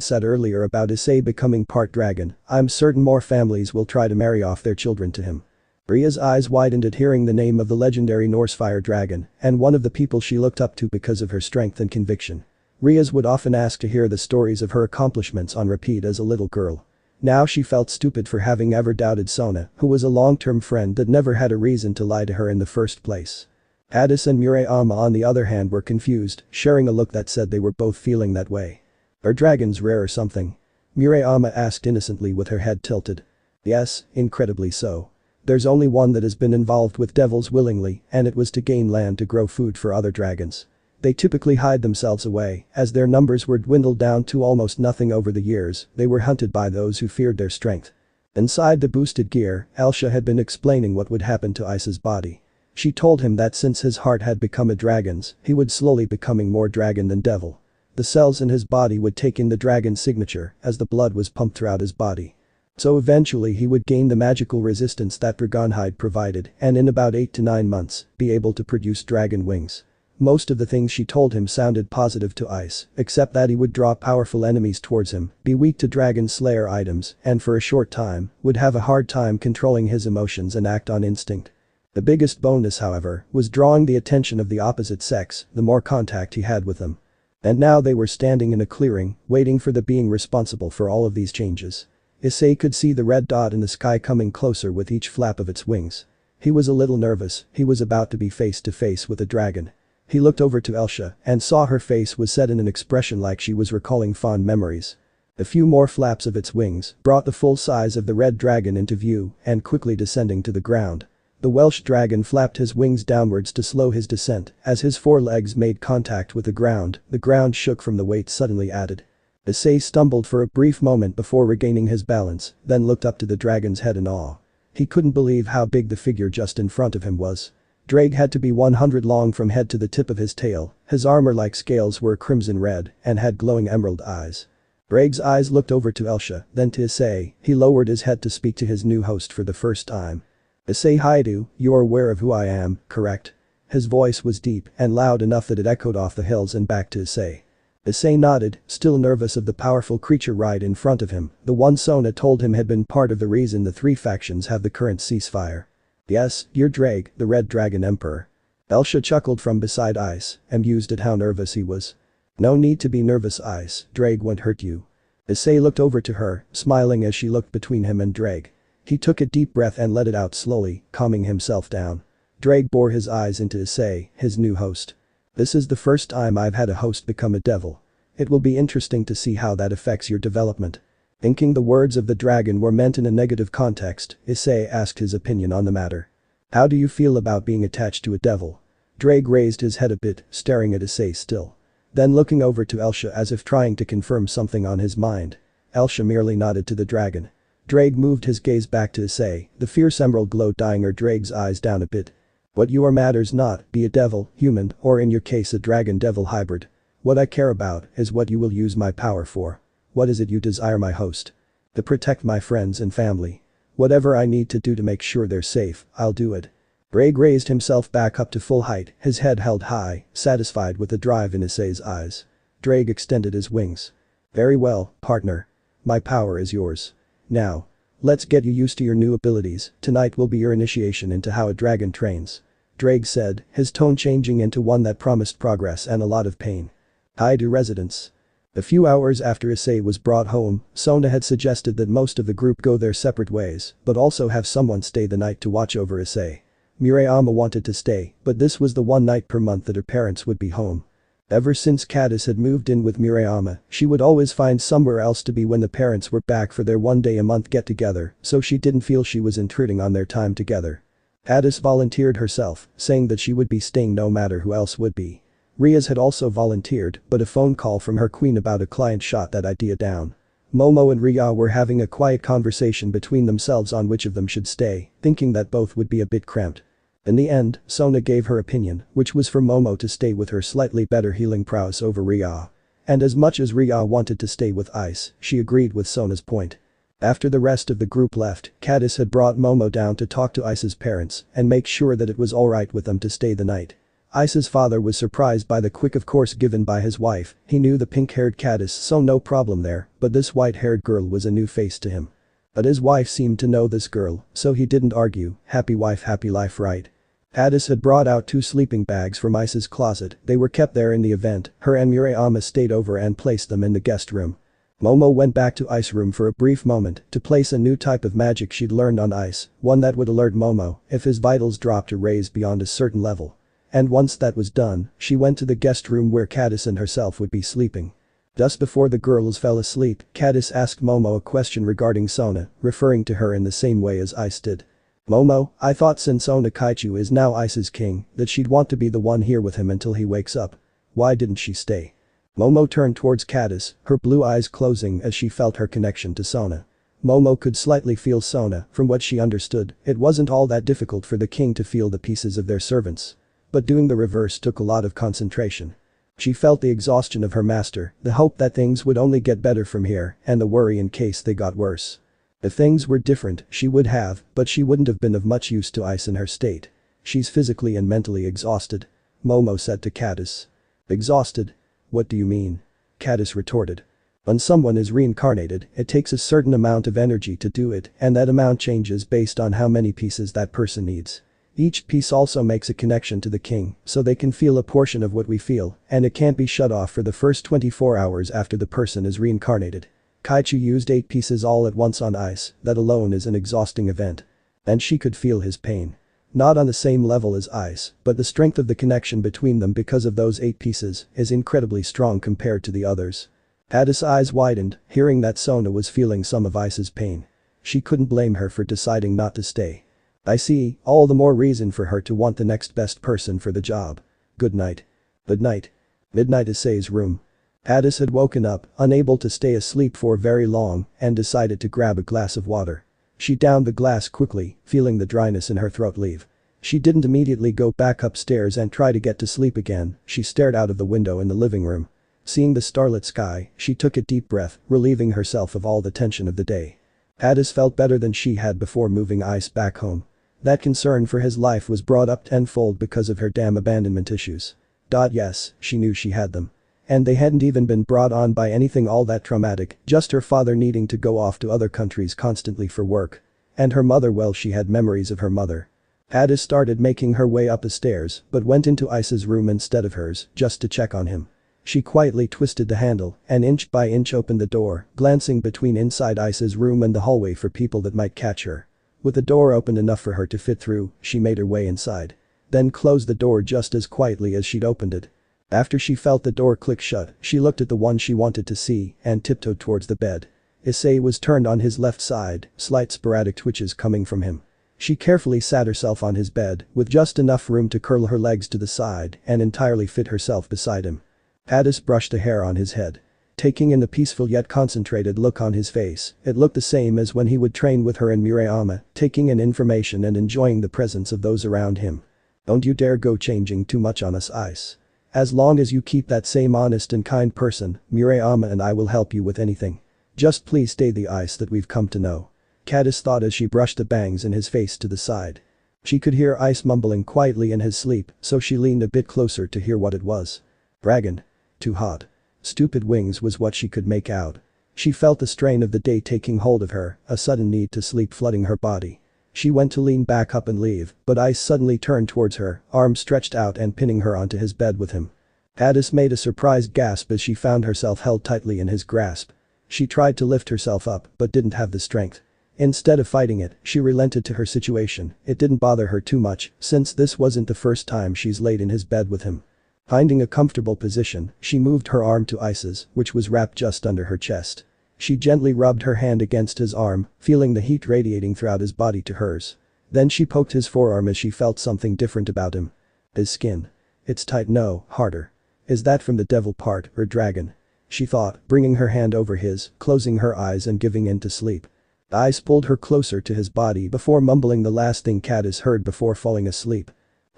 Speaker 1: said earlier about Issei becoming part dragon, I'm certain more families will try to marry off their children to him. Reya's eyes widened at hearing the name of the legendary Norse fire dragon, and one of the people she looked up to because of her strength and conviction. Reya would often ask to hear the stories of her accomplishments on repeat as a little girl. Now she felt stupid for having ever doubted Sona, who was a long-term friend that never had a reason to lie to her in the first place. Katase and Murayama on the other hand were confused, sharing a look that said they were both feeling that way. Are dragons rare or something? Murayama asked innocently with her head tilted. Yes, incredibly so. There's only one that has been involved with devils willingly, and it was to gain land to grow food for other dragons. They typically hide themselves away, as their numbers were dwindled down to almost nothing over the years. They were hunted by those who feared their strength. Inside the boosted gear, Elsha had been explaining what would happen to Ice's body. She told him that since his heart had become a dragon's, he would slowly becoming more dragon than devil. The cells in his body would take in the dragon's signature as the blood was pumped throughout his body. So eventually he would gain the magical resistance that dragonhide provided and in about 8 to 9 months, be able to produce dragon wings. Most of the things she told him sounded positive to Ice, except that he would draw powerful enemies towards him, be weak to dragon slayer items, and for a short time, would have a hard time controlling his emotions and act on instinct. The biggest bonus, however, was drawing the attention of the opposite sex, the more contact he had with them. And now they were standing in a clearing, waiting for the being responsible for all of these changes. Issei could see the red dot in the sky coming closer with each flap of its wings. He was a little nervous, he was about to be face to face with a dragon. He looked over to Elsha and saw her face was set in an expression like she was recalling fond memories. A few more flaps of its wings brought the full size of the red dragon into view and quickly descending to the ground. The Welsh dragon flapped his wings downwards to slow his descent. As his forelegs made contact with the ground shook from the weight suddenly added. Issei stumbled for a brief moment before regaining his balance, then looked up to the dragon's head in awe. He couldn't believe how big the figure just in front of him was. Drake had to be 100 long from head to the tip of his tail, his armor-like scales were crimson red and had glowing emerald eyes. Drake's eyes looked over to Elsha, then to Issei. He lowered his head to speak to his new host for the first time. Issei Haidu, you're aware of who I am, correct? His voice was deep and loud enough that it echoed off the hills and back to Issei. Issei nodded, still nervous of the powerful creature right in front of him, the one Sona told him had been part of the reason the three factions have the current ceasefire. Yes, you're Drake, the Red Dragon Emperor. Elsha chuckled from beside Ice, amused at how nervous he was. No need to be nervous, Ice, Drake won't hurt you. Issei looked over to her, smiling as she looked between him and Drake. He took a deep breath and let it out slowly, calming himself down. Drake bore his eyes into Issei, his new host. This is the first time I've had a host become a devil. It will be interesting to see how that affects your development. Thinking the words of the dragon were meant in a negative context, Issei asked his opinion on the matter. How do you feel about being attached to a devil? Drake raised his head a bit, staring at Issei still. Then looking over to Elsha as if trying to confirm something on his mind. Elsha merely nodded to the dragon. Drake moved his gaze back to Issei, the fierce emerald glow dyeing her Drake's eyes down a bit. What you are matters not, be a devil, human, or in your case a dragon-devil hybrid. What I care about is what you will use my power for. What is it you desire, my host? To protect my friends and family. Whatever I need to do to make sure they're safe, I'll do it. Drake raised himself back up to full height, his head held high, satisfied with the drive in Issei's eyes. Drake extended his wings. Very well, partner. My power is yours. Now. Let's get you used to your new abilities, tonight will be your initiation into how a dragon trains. Drake said, his tone changing into one that promised progress and a lot of pain. Haidu residence. A few hours after Issei was brought home, Sona had suggested that most of the group go their separate ways, but also have someone stay the night to watch over Issei. Murayama wanted to stay, but this was the one night per month that her parents would be home. Ever since Katase had moved in with Murayama, she would always find somewhere else to be when the parents were back for their one-day-a-month get-together, so she didn't feel she was intruding on their time together. Katase volunteered herself, saying that she would be staying no matter who else would be. Reya's had also volunteered, but a phone call from her queen about a client shot that idea down. Momo and Reya were having a quiet conversation between themselves on which of them should stay, thinking that both would be a bit cramped. In the end, Sona gave her opinion, which was for Momo to stay with her slightly better healing prowess over Reya. And as much as Reya wanted to stay with Ice, she agreed with Sona's point. After the rest of the group left, Katase had brought Momo down to talk to Ice's parents and make sure that it was alright with them to stay the night. Ice's father was surprised by the quick of course given by his wife. He knew the pink-haired Katase, so no problem there, but this white-haired girl was a new face to him. But his wife seemed to know this girl, so he didn't argue, happy wife happy life, right? Katase had brought out 2 sleeping bags from Ice's closet, they were kept there in the event, her and Murayama stayed over and placed them in the guest room. Momo went back to Ice's room for a brief moment to place a new type of magic she'd learned on Ice, one that would alert Momo if his vitals dropped or raised beyond a certain level. And once that was done, she went to the guest room where Katase and herself would be sleeping. Just before the girls fell asleep, Katase asked Momo a question regarding Sona, referring to her in the same way as Ice did. Momo, I thought since Sona Kaichu is now Ice's king, that she'd want to be the one here with him until he wakes up. Why didn't she stay? Momo turned towards Katase, her blue eyes closing as she felt her connection to Sona. Momo could slightly feel Sona, from what she understood, it wasn't all that difficult for the king to feel the pieces of their servants. But doing the reverse took a lot of concentration. She felt the exhaustion of her master, the hope that things would only get better from here, and the worry in case they got worse. If things were different, she would have, but she wouldn't have been of much use to Ice in her state. She's physically and mentally exhausted. Momo said to Katase. Exhausted? What do you mean? Katase retorted. When someone is reincarnated, it takes a certain amount of energy to do it, and that amount changes based on how many pieces that person needs. Each piece also makes a connection to the king, so they can feel a portion of what we feel, and it can't be shut off for the first 24 hours after the person is reincarnated. Kaichu used 8 pieces all at once on Ice, that alone is an exhausting event. And she could feel his pain. Not on the same level as Ice, but the strength of the connection between them because of those 8 pieces is incredibly strong compared to the others. Katase's eyes widened, hearing that Sona was feeling some of Ice's pain. She couldn't blame her for deciding not to stay. I see, all the more reason for her to want the next best person for the job. Good night. Good night. Midnight Issei's room. Katase had woken up, unable to stay asleep for very long, and decided to grab a glass of water. She downed the glass quickly, feeling the dryness in her throat leave. She didn't immediately go back upstairs and try to get to sleep again, she stared out of the window in the living room. Seeing the starlit sky, she took a deep breath, relieving herself of all the tension of the day. Katase felt better than she had before moving Ice back home. That concern for his life was brought up tenfold because of her damn abandonment issues. Yes, she knew she had them. And they hadn't even been brought on by anything all that traumatic, just her father needing to go off to other countries constantly for work. And her mother, well, she had memories of her mother. Katase started making her way up the stairs, but went into Ice's room instead of hers, just to check on him. She quietly twisted the handle and inch by inch opened the door, glancing between inside Ice's room and the hallway for people that might catch her. With the door open enough for her to fit through, she made her way inside. Then closed the door just as quietly as she'd opened it. After she felt the door click shut, she looked at the one she wanted to see and tiptoed towards the bed. Issei was turned on his left side, slight sporadic twitches coming from him. She carefully sat herself on his bed, with just enough room to curl her legs to the side and entirely fit herself beside him. Katase brushed the hair on his head. Taking in the peaceful yet concentrated look on his face, it looked the same as when he would train with her in murayama, taking in information and enjoying the presence of those around him. Don't you dare go changing too much on us, Ice. As long as you keep that same honest and kind person, Murayama and I will help you with anything. Just please stay the Ice that we've come to know. Katase thought as she brushed the bangs in his face to the side. She could hear Ice mumbling quietly in his sleep, so she leaned a bit closer to hear what it was. Dragon. Too hot. Stupid wings was what she could make out. She felt the strain of the day taking hold of her, a sudden need to sleep flooding her body. She went to lean back up and leave, but Ice suddenly turned towards her, arms stretched out and pinning her onto his bed with him. Katase made a surprised gasp as she found herself held tightly in his grasp. She tried to lift herself up but didn't have the strength. Instead of fighting it, she relented to her situation. It didn't bother her too much, since this wasn't the first time she's laid in his bed with him. Finding a comfortable position, she moved her arm to Ice's, which was wrapped just under her chest. She gently rubbed her hand against his arm, feeling the heat radiating throughout his body to hers. Then she poked his forearm as she felt something different about him. His skin. It's tight, no, harder. Is that from the devil part or dragon? She thought, bringing her hand over his, closing her eyes and giving in to sleep. Ice pulled her closer to his body before mumbling the last thing Katase heard before falling asleep.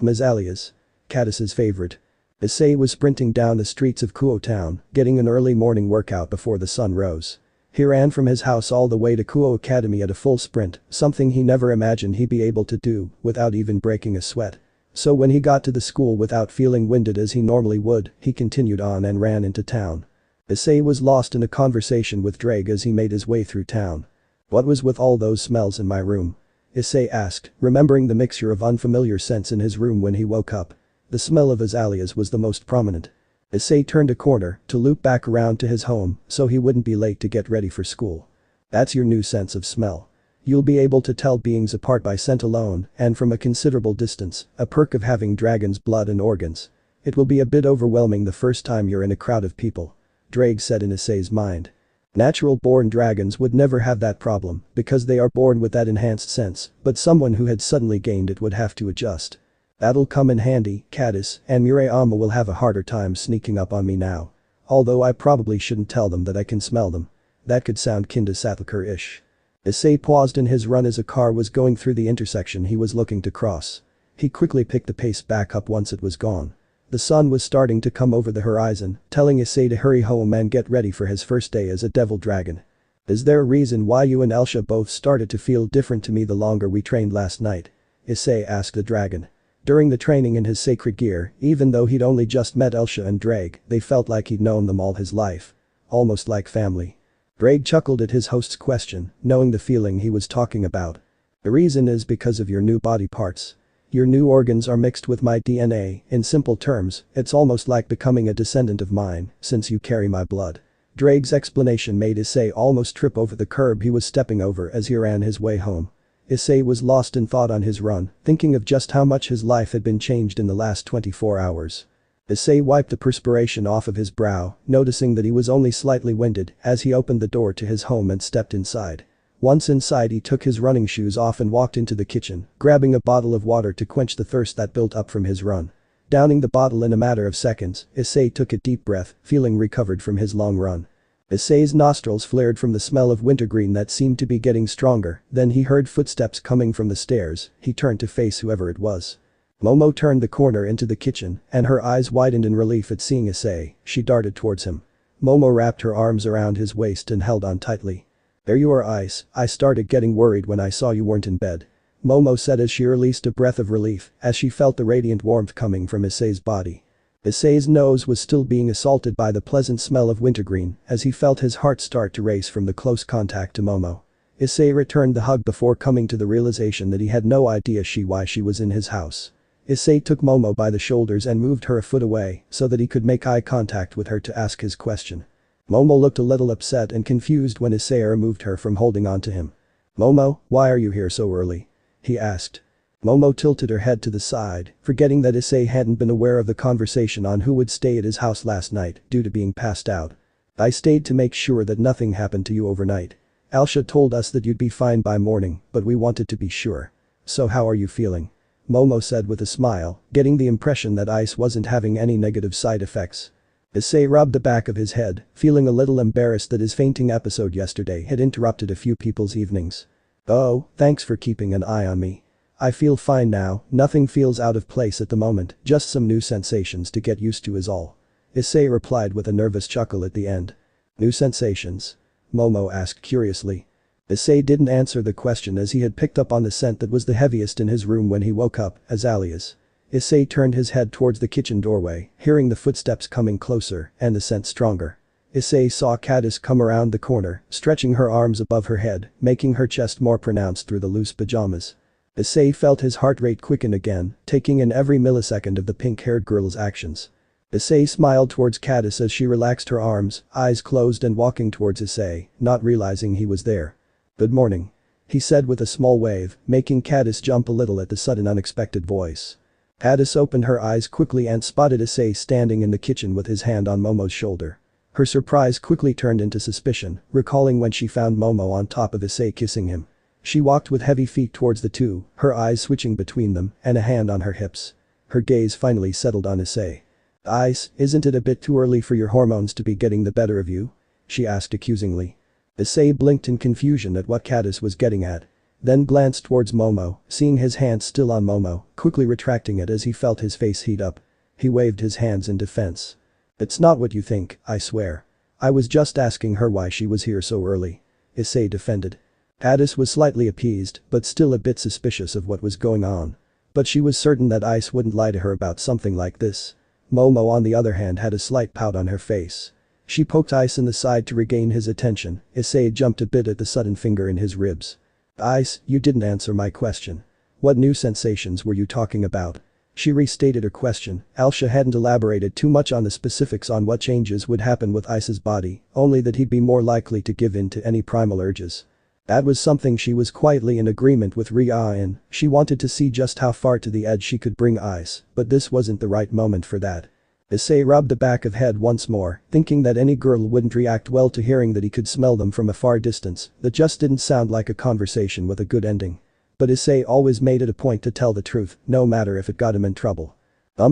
Speaker 1: Mazalias. Katase's favorite. Issei was sprinting down the streets of Kuo town, getting an early morning workout before the sun rose. He ran from his house all the way to Kuo Academy at a full sprint, something he never imagined he'd be able to do without even breaking a sweat. So when he got to the school without feeling winded as he normally would, he continued on and ran into town. Issei was lost in a conversation with Drake as he made his way through town. What was with all those smells in my room? Issei asked, remembering the mixture of unfamiliar scents in his room when he woke up. The smell of azaleas was the most prominent. Issei turned a corner to loop back around to his home so he wouldn't be late to get ready for school. That's your new sense of smell. You'll be able to tell beings apart by scent alone and from a considerable distance, a perk of having dragon's blood and organs. It will be a bit overwhelming the first time you're in a crowd of people. Drake said in Issei's mind. Natural-born dragons would never have that problem because they are born with that enhanced sense, but someone who had suddenly gained it would have to adjust. That'll come in handy, katase and murayama will have a harder time sneaking up on me now. Although I probably shouldn't tell them that I can smell them. That could sound kinda Sathakur-ish. Issei paused in his run as a car was going through the intersection he was looking to cross. He quickly picked the pace back up once it was gone. The sun was starting to come over the horizon, telling Issei to hurry home and get ready for his first day as a devil dragon. Is there a reason why you and Elsha both started to feel different to me the longer we trained last night? Issei asked the dragon. During the training in his sacred gear, even though he'd only just met Elsha and Drake, they felt like he'd known them all his life. Almost like family. Drake chuckled at his host's question, knowing the feeling he was talking about. The reason is because of your new body parts. Your new organs are mixed with my DNA, in simple terms, it's almost like becoming a descendant of mine, since you carry my blood. Drake's explanation made Issei almost trip over the curb he was stepping over as he ran his way home. Issei was lost in thought on his run, thinking of just how much his life had been changed in the last 24 hours. Issei wiped the perspiration off of his brow, noticing that he was only slightly winded as he opened the door to his home and stepped inside. Once inside he took his running shoes off and walked into the kitchen, grabbing a bottle of water to quench the thirst that built up from his run. Downing the bottle in a matter of seconds, Issei took a deep breath, feeling recovered from his long run. Issei's nostrils flared from the smell of wintergreen that seemed to be getting stronger, then he heard footsteps coming from the stairs. He turned to face whoever it was. Momo turned the corner into the kitchen, and her eyes widened in relief at seeing Issei. She darted towards him. Momo wrapped her arms around his waist and held on tightly. There you are, Ice, I started getting worried when I saw you weren't in bed. Momo said as she released a breath of relief as she felt the radiant warmth coming from Issei's body. Issei's nose was still being assaulted by the pleasant smell of wintergreen as he felt his heart start to race from the close contact to Momo. Issei returned the hug before coming to the realization that he had no idea why she was in his house. Issei took Momo by the shoulders and moved her a foot away so that he could make eye contact with her to ask his question. Momo looked a little upset and confused when Issei removed her from holding on to him. "Momo, why are you here so early?" he asked. Momo tilted her head to the side, forgetting that Issei hadn't been aware of the conversation on who would stay at his house last night due to being passed out. "I stayed to make sure that nothing happened to you overnight. Elsha told us that you'd be fine by morning, but we wanted to be sure. So how are you feeling?" Momo said with a smile, getting the impression that Ice wasn't having any negative side effects. Issei rubbed the back of his head, feeling a little embarrassed that his fainting episode yesterday had interrupted a few people's evenings. "Oh, thanks for keeping an eye on me. I feel fine now, nothing feels out of place at the moment, just some new sensations to get used to is all." Issei replied with a nervous chuckle at the end. "New sensations?" Momo asked curiously. Issei didn't answer the question as he had picked up on the scent that was the heaviest in his room when he woke up, azaleas. Issei turned his head towards the kitchen doorway, hearing the footsteps coming closer and the scent stronger. Issei saw katase come around the corner, stretching her arms above her head, making her chest more pronounced through the loose pajamas. Issei felt his heart rate quicken again, taking in every millisecond of the pink-haired girl's actions. Issei smiled towards katase as she relaxed her arms, eyes closed and walking towards Issei, not realizing he was there. "Good morning," he said with a small wave, making katase jump a little at the sudden unexpected voice. Katase opened her eyes quickly and spotted Issei standing in the kitchen with his hand on Momo's shoulder. Her surprise quickly turned into suspicion, recalling when she found Momo on top of Issei kissing him. She walked with heavy feet towards the two, her eyes switching between them and a hand on her hips. Her gaze finally settled on Issei. "Ice, isn't it a bit too early for your hormones to be getting the better of you?" she asked accusingly. Issei blinked in confusion at what katase was getting at. Then glanced towards Momo, seeing his hand still on Momo, quickly retracting it as he felt his face heat up. He waved his hands in defense. "It's not what you think, I swear. I was just asking her why she was here so early," Issei defended. Katase was slightly appeased, but still a bit suspicious of what was going on. But she was certain that Ice wouldn't lie to her about something like this. Momo on the other hand had a slight pout on her face. She poked Ice in the side to regain his attention. Issei jumped a bit at the sudden finger in his ribs. "Ice, you didn't answer my question. What new sensations were you talking about?" She restated her question. Elsha hadn't elaborated too much on the specifics on what changes would happen with Ice's body, only that he'd be more likely to give in to any primal urges. That was something she was quietly in agreement with Reya in. She wanted to see just how far to the edge she could bring Ice, but this wasn't the right moment for that. Issei rubbed the back of head once more, thinking that any girl wouldn't react well to hearing that he could smell them from a far distance. That just didn't sound like a conversation with a good ending. But Issei always made it a point to tell the truth, no matter if it got him in trouble.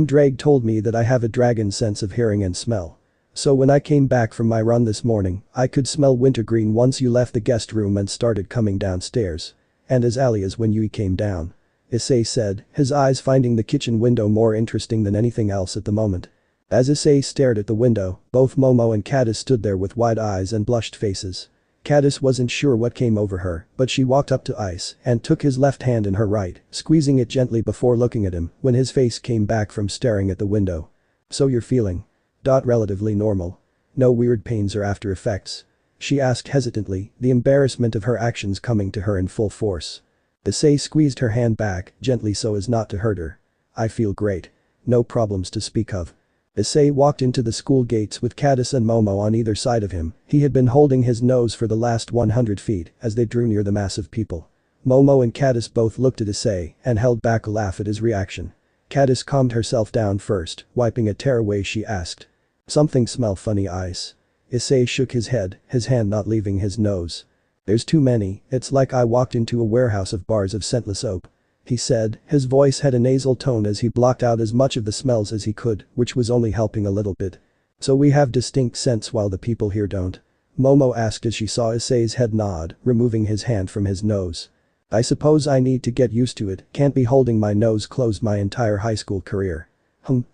Speaker 1: Drag told me that I have a dragon sense of hearing and smell. So when I came back from my run this morning, I could smell wintergreen once you left the guest room and started coming downstairs. And as early as when you came down. Issei said, his eyes finding the kitchen window more interesting than anything else at the moment. As Issei stared at the window, both Momo and katase stood there with wide eyes and blushed faces. Katase wasn't sure what came over her, but she walked up to Ice and took his left hand in her right, squeezing it gently before looking at him when his face came back from staring at the window. So you're feeling? Relatively normal. No weird pains or after effects? She asked hesitantly, the embarrassment of her actions coming to her in full force. Issei squeezed her hand back, gently so as not to hurt her. I feel great. No problems to speak of. Issei walked into the school gates with katase and Momo on either side of him. He had been holding his nose for the last 100 feet as they drew near the mass of people. Momo and katase both looked at Issei and held back a laugh at his reaction. Katase calmed herself down first, wiping a tear away. She asked. Something smell funny, Ice? Issei shook his head, his hand not leaving his nose. There's too many, it's like I walked into a warehouse of bars of scentless soap. He said, his voice had a nasal tone as he blocked out as much of the smells as he could, which was only helping a little bit. So we have distinct scents while the people here don't? Momo asked as she saw Issei's head nod, removing his hand from his nose. I suppose I need to get used to it, can't be holding my nose closed my entire high school career.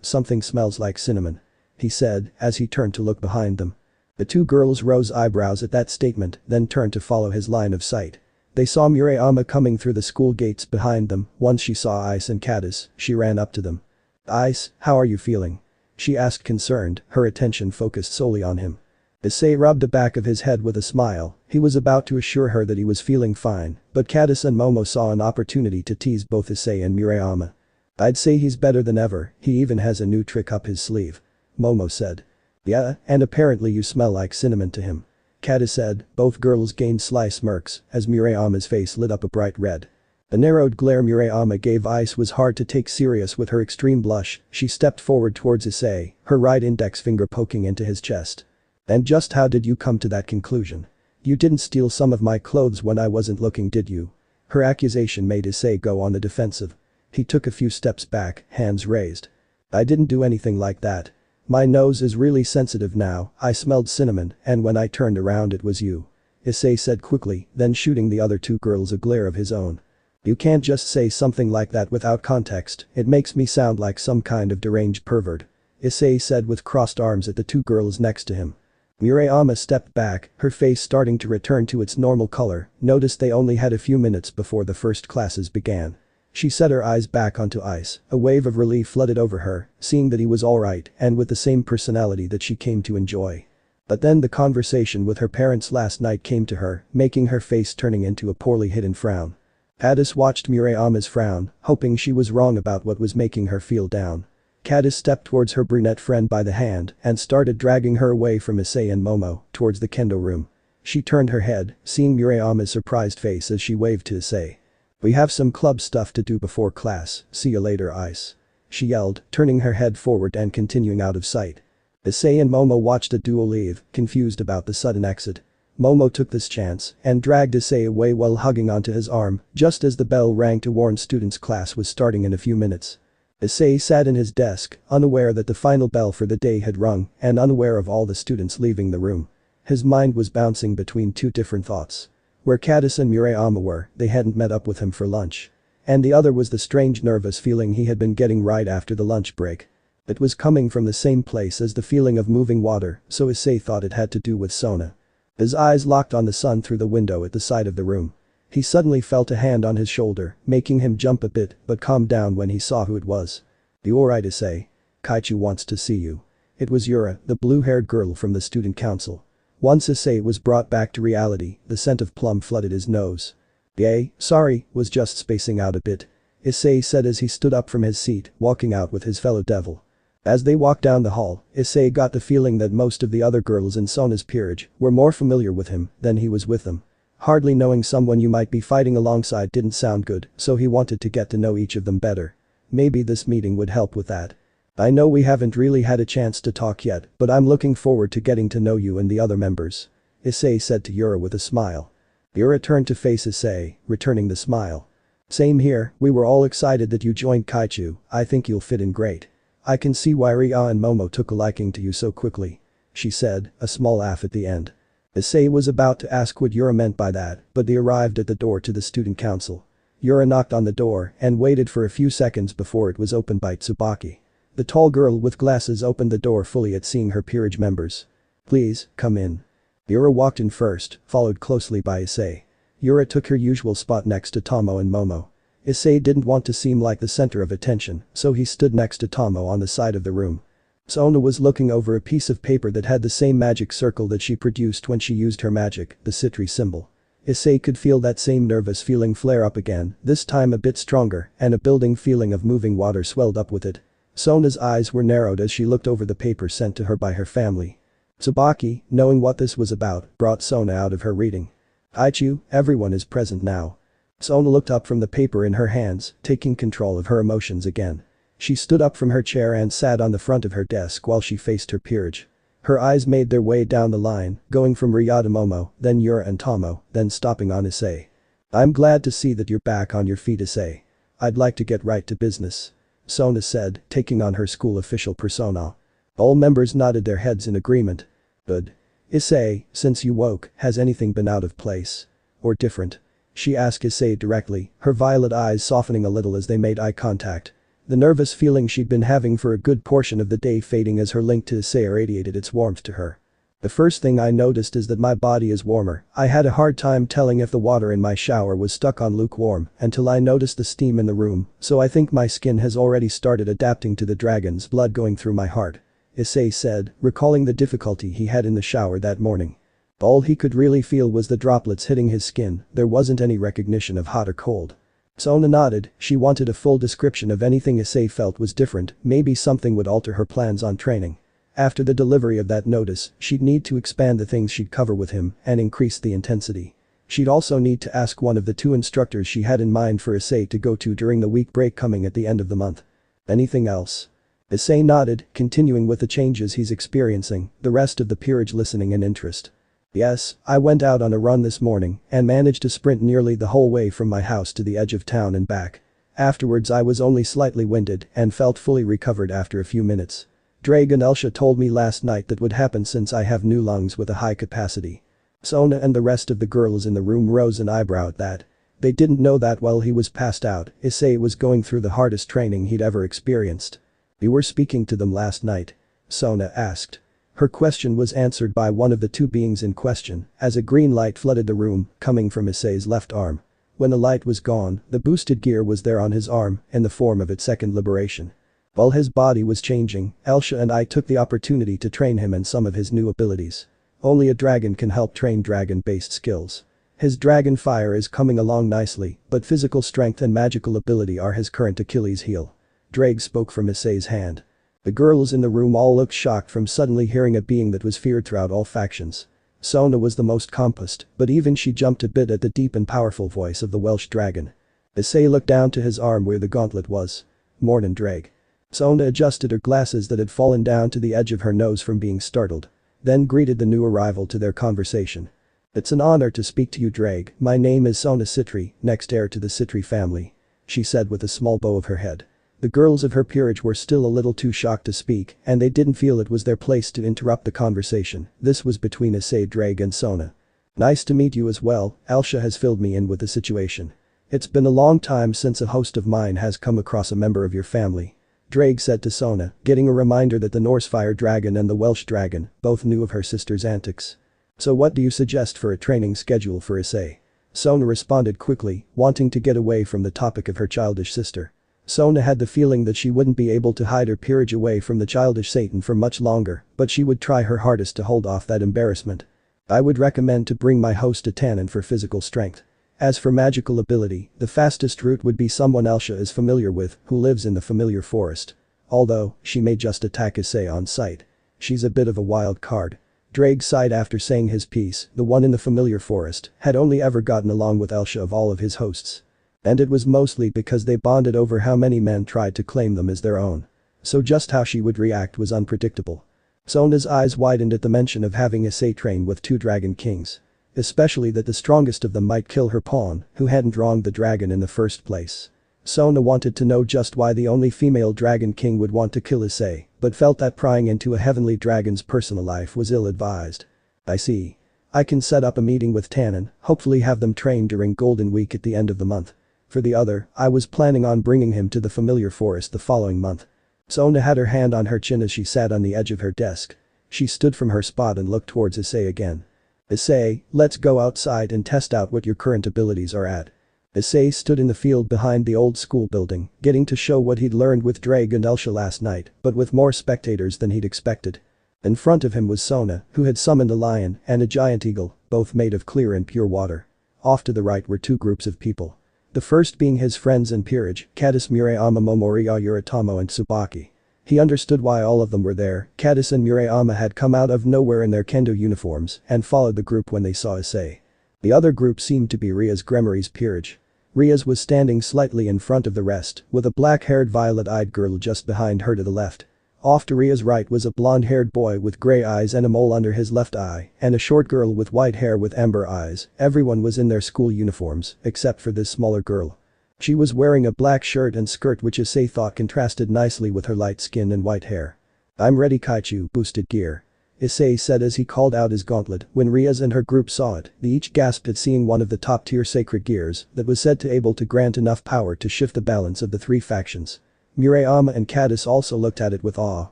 Speaker 1: Something smells like cinnamon. He said, as he turned to look behind them. The two girls rose eyebrows at that statement, then turned to follow his line of sight. They saw Murayama coming through the school gates behind them. Once she saw Ice and katase, she ran up to them. Ice, how are you feeling? She asked concerned, her attention focused solely on him. Issei rubbed the back of his head with a smile. He was about to assure her that he was feeling fine, but katase and Momo saw an opportunity to tease both Issei and Murayama. I'd say he's better than ever, he even has a new trick up his sleeve. Momo said. Yeah, and apparently you smell like cinnamon to him. Katase said. Both girls gained sly smirks as Murayama's face lit up a bright red. The narrowed glare Murayama gave Ice was hard to take serious. With her extreme blush, she stepped forward towards Issei, her right index finger poking into his chest. And just how did you come to that conclusion? You didn't steal some of my clothes when I wasn't looking, did you? Her accusation made Issei go on the defensive. He took a few steps back, hands raised. I didn't do anything like that. My nose is really sensitive now, I smelled cinnamon, and when I turned around it was you. Issei said quickly, then shooting the other two girls a glare of his own. You can't just say something like that without context, it makes me sound like some kind of deranged pervert. Issei said with crossed arms at the two girls next to him. Murayama stepped back, her face starting to return to its normal color, noticed they only had a few minutes before the first classes began. She set her eyes back onto Ice, a wave of relief flooded over her, seeing that he was alright and with the same personality that she came to enjoy. But then the conversation with her parents last night came to her, making her face turning into a poorly hidden frown. Katase watched Murayama's frown, hoping she was wrong about what was making her feel down. Katase stepped towards her brunette friend by the hand and started dragging her away from Issei and Momo, towards the kendo room. She turned her head, seeing Murayama's surprised face as she waved to Issei. We have some club stuff to do before class, see you later, Ice. She yelled, turning her head forward and continuing out of sight. Issei and Momo watched the duo leave, confused about the sudden exit. Momo took this chance and dragged Issei away while hugging onto his arm, just as the bell rang to warn students class was starting in a few minutes. Issei sat in his desk, unaware that the final bell for the day had rung and unaware of all the students leaving the room. His mind was bouncing between two different thoughts. Where katase and Murayama were, they hadn't met up with him for lunch. And the other was the strange nervous feeling he had been getting right after the lunch break. It was coming from the same place as the feeling of moving water, so Issei thought it had to do with Sona. His eyes locked on the sun through the window at the side of the room. He suddenly felt a hand on his shoulder, making him jump a bit but calmed down when he saw who it was. You alright, Issei? Kaichu wants to see you. It was Yura, the blue-haired girl from the student council. Once Issei was brought back to reality, the scent of plum flooded his nose. Yay, sorry, was just spacing out a bit. Issei said as he stood up from his seat, walking out with his fellow devil. As they walked down the hall, Issei got the feeling that most of the other girls in Sona's peerage were more familiar with him than he was with them. Hardly knowing someone you might be fighting alongside didn't sound good, so he wanted to get to know each of them better. Maybe this meeting would help with that. I know we haven't really had a chance to talk yet, but I'm looking forward to getting to know you and the other members. Issei said to Yura with a smile. Yura turned to face Issei, returning the smile. Same here, we were all excited that you joined Kaichu, I think you'll fit in great. I can see why Reya and Momo took a liking to you so quickly. She said, a small laugh at the end. Issei was about to ask what Yura meant by that, but they arrived at the door to the student council. Yura knocked on the door and waited for a few seconds before it was opened by Tsubaki. The tall girl with glasses opened the door fully at seeing her peerage members. Please, come in. Yura walked in first, followed closely by Issei. Yura took her usual spot next to Tomo and Momo. Issei didn't want to seem like the center of attention, so he stood next to Tomo on the side of the room. Sona was looking over a piece of paper that had the same magic circle that she produced when she used her magic, the Citri symbol. Issei could feel that same nervous feeling flare up again, this time a bit stronger, and a building feeling of moving water swelled up with it. Sona's eyes were narrowed as she looked over the paper sent to her by her family. Tsubaki, knowing what this was about, brought Sona out of her reading. Kaichu, everyone is present now. Sona looked up from the paper in her hands, taking control of her emotions again. She stood up from her chair and sat on the front of her desk while she faced her peerage. Her eyes made their way down the line, going from Reya to Momo, then Yura and Tomo, then stopping on Issei. I'm glad to see that you're back on your feet, Issei. I'd like to get right to business. Sona said, taking on her school official persona. All members nodded their heads in agreement. Good. Issei, since you woke, has anything been out of place? Or different? She asked Issei directly, her violet eyes softening a little as they made eye contact. The nervous feeling she'd been having for a good portion of the day fading as her link to Issei radiated its warmth to her. The first thing I noticed is that my body is warmer. I had a hard time telling if the water in my shower was stuck on lukewarm until I noticed the steam in the room, so I think my skin has already started adapting to the dragon's blood going through my heart. Issei said, recalling the difficulty he had in the shower that morning. All he could really feel was the droplets hitting his skin, there wasn't any recognition of hot or cold. Sona nodded, she wanted a full description of anything Issei felt was different, maybe something would alter her plans on training. After the delivery of that notice, she'd need to expand the things she'd cover with him and increase the intensity. She'd also need to ask one of the two instructors she had in mind for Issei to go to during the week break coming at the end of the month. Anything else? Issei nodded, continuing with the changes he's experiencing, the rest of the peerage listening in interest. Yes, I went out on a run this morning and managed to sprint nearly the whole way from my house to the edge of town and back. Afterwards I was only slightly winded and felt fully recovered after a few minutes. Drake and Elsha told me last night that would happen since I have new lungs with a high capacity. Sona and the rest of the girls in the room rose an eyebrow at that. They didn't know that while he was passed out, Issei was going through the hardest training he'd ever experienced. You were speaking to them last night? Sona asked. Her question was answered by one of the two beings in question, as a green light flooded the room, coming from Issei's left arm. When the light was gone, the boosted gear was there on his arm, in the form of its second liberation. While his body was changing, Elsha and I took the opportunity to train him in some of his new abilities. Only a dragon can help train dragon-based skills. His dragon fire is coming along nicely, but physical strength and magical ability are his current Achilles heel. Drake spoke from Issei's hand. The girls in the room all looked shocked from suddenly hearing a being that was feared throughout all factions. Sona was the most composed, but even she jumped a bit at the deep and powerful voice of the Welsh dragon. Issei looked down to his arm where the gauntlet was. Mornin' Drake. Sona adjusted her glasses that had fallen down to the edge of her nose from being startled. Then greeted the new arrival to their conversation. It's an honor to speak to you, Drake. My name is Sona Citri, next heir to the Citri family. She said with a small bow of her head. The girls of her peerage were still a little too shocked to speak, and they didn't feel it was their place to interrupt the conversation. This was between Issei, Drake and Sona. Nice to meet you as well, Elsha has filled me in with the situation. It's been a long time since a host of mine has come across a member of your family. Drake said to Sona, getting a reminder that the Norse fire dragon and the Welsh dragon both knew of her sister's antics. So what do you suggest for a training schedule for Issei? Sona responded quickly, wanting to get away from the topic of her childish sister. Sona had the feeling that she wouldn't be able to hide her peerage away from the childish Satan for much longer, but she would try her hardest to hold off that embarrassment. I would recommend to bring my host a Tanin for physical strength. As for magical ability, the fastest route would be someone Elsha is familiar with, who lives in the familiar forest. Although, she may just attack Issei on sight. She's a bit of a wild card. Drake sighed after saying his piece, the one in the familiar forest had only ever gotten along with Elsha of all of his hosts. And it was mostly because they bonded over how many men tried to claim them as their own. So just how she would react was unpredictable. Sona's eyes widened at the mention of having Issei train with two dragon kings. Especially that the strongest of them might kill her pawn, who hadn't wronged the dragon in the first place. Sona wanted to know just why the only female dragon king would want to kill Issei, but felt that prying into a heavenly dragon's personal life was ill-advised. I see. I can set up a meeting with Tannen, hopefully have them train during Golden Week at the end of the month. For the other, I was planning on bringing him to the familiar forest the following month. Sona had her hand on her chin as she sat on the edge of her desk. She stood from her spot and looked towards Issei again. Issei, let's go outside and test out what your current abilities are at. Issei stood in the field behind the old school building, getting to show what he'd learned with Drake and Elsha last night, but with more spectators than he'd expected. In front of him was Sona, who had summoned a lion and a giant eagle, both made of clear and pure water. Off to the right were two groups of people. The first being his friends in peerage, katase Murayama momo Reya Yuritamo and Tsubaki. He understood why all of them were there. Katase and Murayama had come out of nowhere in their kendo uniforms and followed the group when they saw Issei. The other group seemed to be Reya's Gremory's peerage. Reya's was standing slightly in front of the rest, with a black-haired violet-eyed girl just behind her to the left. Off to Reya's right was a blonde-haired boy with grey eyes and a mole under his left eye, and a short girl with white hair with amber eyes. Everyone was in their school uniforms, except for this smaller girl. She was wearing a black shirt and skirt which Issei thought contrasted nicely with her light skin and white hair. I'm ready Kaichu, boosted gear. Issei said as he called out his gauntlet. When Reya's and her group saw it, they each gasped at seeing one of the top-tier sacred gears that was said to able to grant enough power to shift the balance of the three factions. Murayama and Katase also looked at it with awe,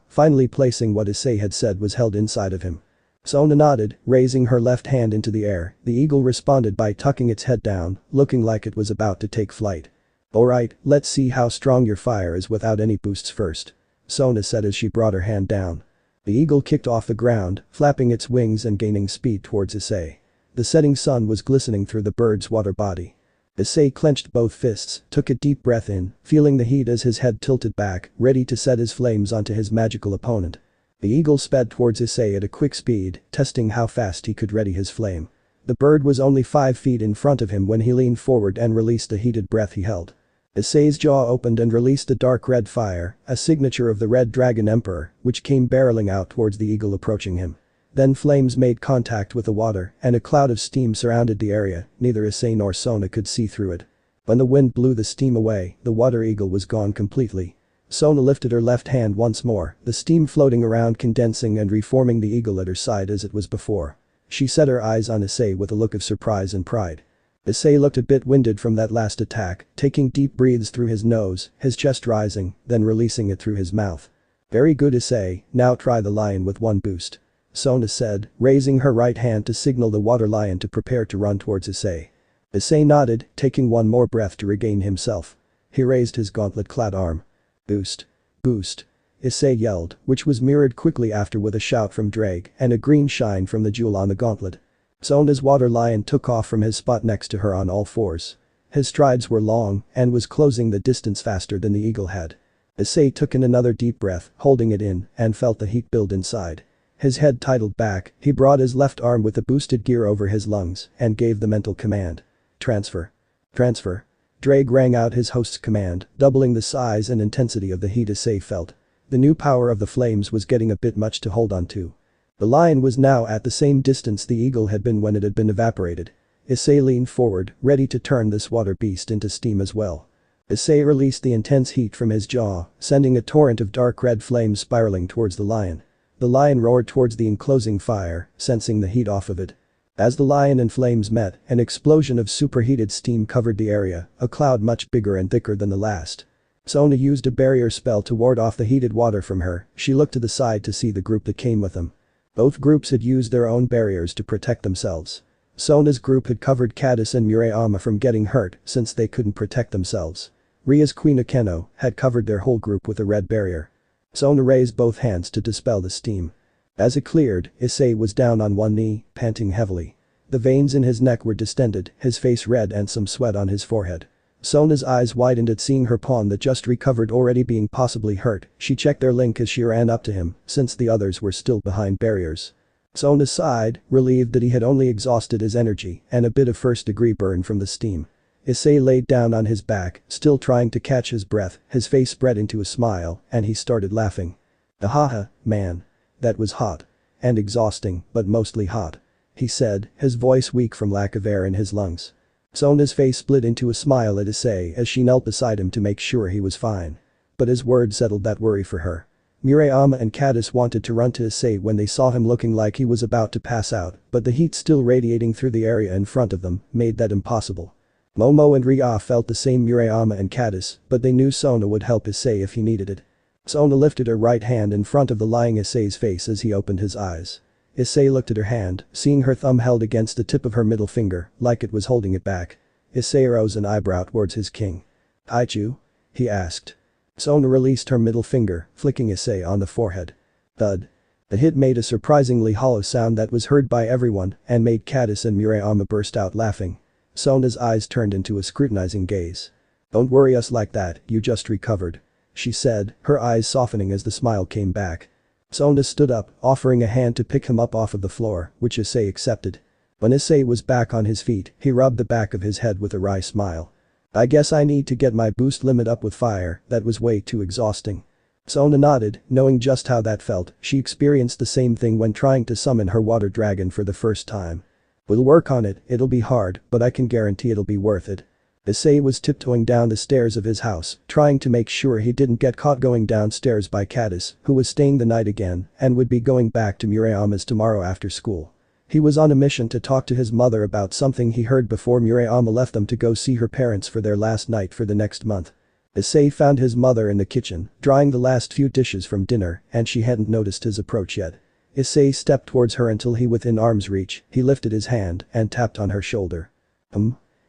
Speaker 1: finally placing what Issei had said was held inside of him. Sona nodded, raising her left hand into the air. The eagle responded by tucking its head down, looking like it was about to take flight. Alright, let's see how strong your fire is without any boosts first. Sona said as she brought her hand down. The eagle kicked off the ground, flapping its wings and gaining speed towards Issei. The setting sun was glistening through the bird's water body. Issei clenched both fists, took a deep breath in, feeling the heat as his head tilted back, ready to set his flames onto his magical opponent. The eagle sped towards Issei at a quick speed, testing how fast he could ready his flame. The bird was only 5 feet in front of him when he leaned forward and released the heated breath he held. Issei's jaw opened and released a dark red fire, a signature of the Red Dragon Emperor, which came barreling out towards the eagle approaching him. Then flames made contact with the water and a cloud of steam surrounded the area. Neither Issei nor Sona could see through it. When the wind blew the steam away, the water eagle was gone completely. Sona lifted her left hand once more, the steam floating around condensing and reforming the eagle at her side as it was before. She set her eyes on Issei with a look of surprise and pride. Issei looked a bit winded from that last attack, taking deep breaths through his nose, his chest rising, then releasing it through his mouth. Very good Issei, now try the lion with one boost. Sona said, raising her right hand to signal the water lion to prepare to run towards Issei. Issei nodded, taking one more breath to regain himself. He raised his gauntlet-clad arm. Boost. Boost. Issei yelled, which was mirrored quickly after with a shout from Drake and a green shine from the jewel on the gauntlet. Sona's water lion took off from his spot next to her on all fours. His strides were long and was closing the distance faster than the eagle had. Issei took in another deep breath, holding it in, and felt the heat build inside. His head titled back, he brought his left arm with the boosted gear over his lungs and gave the mental command. Transfer. Transfer. Drake rang out his host's command, doubling the size and intensity of the heat Issei felt. The new power of the flames was getting a bit much to hold on to. The lion was now at the same distance the eagle had been when it had been evaporated. Issei leaned forward, ready to turn this water beast into steam as well. Issei released the intense heat from his jaw, sending a torrent of dark red flames spiraling towards the lion. The lion roared towards the enclosing fire, sensing the heat off of it. As the lion and flames met, an explosion of superheated steam covered the area, a cloud much bigger and thicker than the last. Sona used a barrier spell to ward off the heated water from her. She looked to the side to see the group that came with them. Both groups had used their own barriers to protect themselves. Sona's group had covered Katase and Murayama from getting hurt since they couldn't protect themselves. Reya's Queen Akeno had covered their whole group with a red barrier. Sona raised both hands to dispel the steam. As it cleared, Issei was down on one knee, panting heavily. The veins in his neck were distended, his face red and some sweat on his forehead. Sona's eyes widened at seeing her pawn that just recovered already being possibly hurt. She checked their link as she ran up to him, since the others were still behind barriers. Sona sighed, relieved that he had only exhausted his energy and a bit of first-degree burn from the steam. Issei laid down on his back, still trying to catch his breath, his face spread into a smile, and he started laughing. Ahaha, man. That was hot. And exhausting, but mostly hot. he said, his voice weak from lack of air in his lungs. Sona's face split into a smile at Issei as she knelt beside him to make sure he was fine. But his words settled that worry for her. Murayama and katase wanted to run to Issei when they saw him looking like he was about to pass out, but the heat still radiating through the area in front of them made that impossible. Momo and Reya felt the same Murayama and katase, but they knew Sona would help Issei if he needed it. Sona lifted her right hand in front of the lying Issei's face as he opened his eyes. Issei looked at her hand, seeing her thumb held against the tip of her middle finger, like it was holding it back. Issei rose an eyebrow towards his king. "Aichu?" he asked. Sona released her middle finger, flicking Issei on the forehead. Thud. The hit made a surprisingly hollow sound that was heard by everyone and made katase and Murayama burst out laughing. Sona's eyes turned into a scrutinizing gaze. "Don't worry us like that, you just recovered," she said, her eyes softening as the smile came back. Sona stood up, offering a hand to pick him up off of the floor, which Issei accepted. When Issei was back on his feet, he rubbed the back of his head with a wry smile. "I guess I need to get my boost limit up with fire, that was way too exhausting." Sona nodded, knowing just how that felt. She experienced the same thing when trying to summon her water dragon for the first time. "We'll work on it, it'll be hard, but I can guarantee it'll be worth it." Issei was tiptoeing down the stairs of his house, trying to make sure he didn't get caught going downstairs by katase, who was staying the night again and would be going back to Murayama's tomorrow after school. He was on a mission to talk to his mother about something he heard before Murayama left them to go see her parents for their last night for the next month. Issei found his mother in the kitchen, drying the last few dishes from dinner, and she hadn't noticed his approach yet. Issei stepped towards her until he within arm's reach, he lifted his hand and tapped on her shoulder.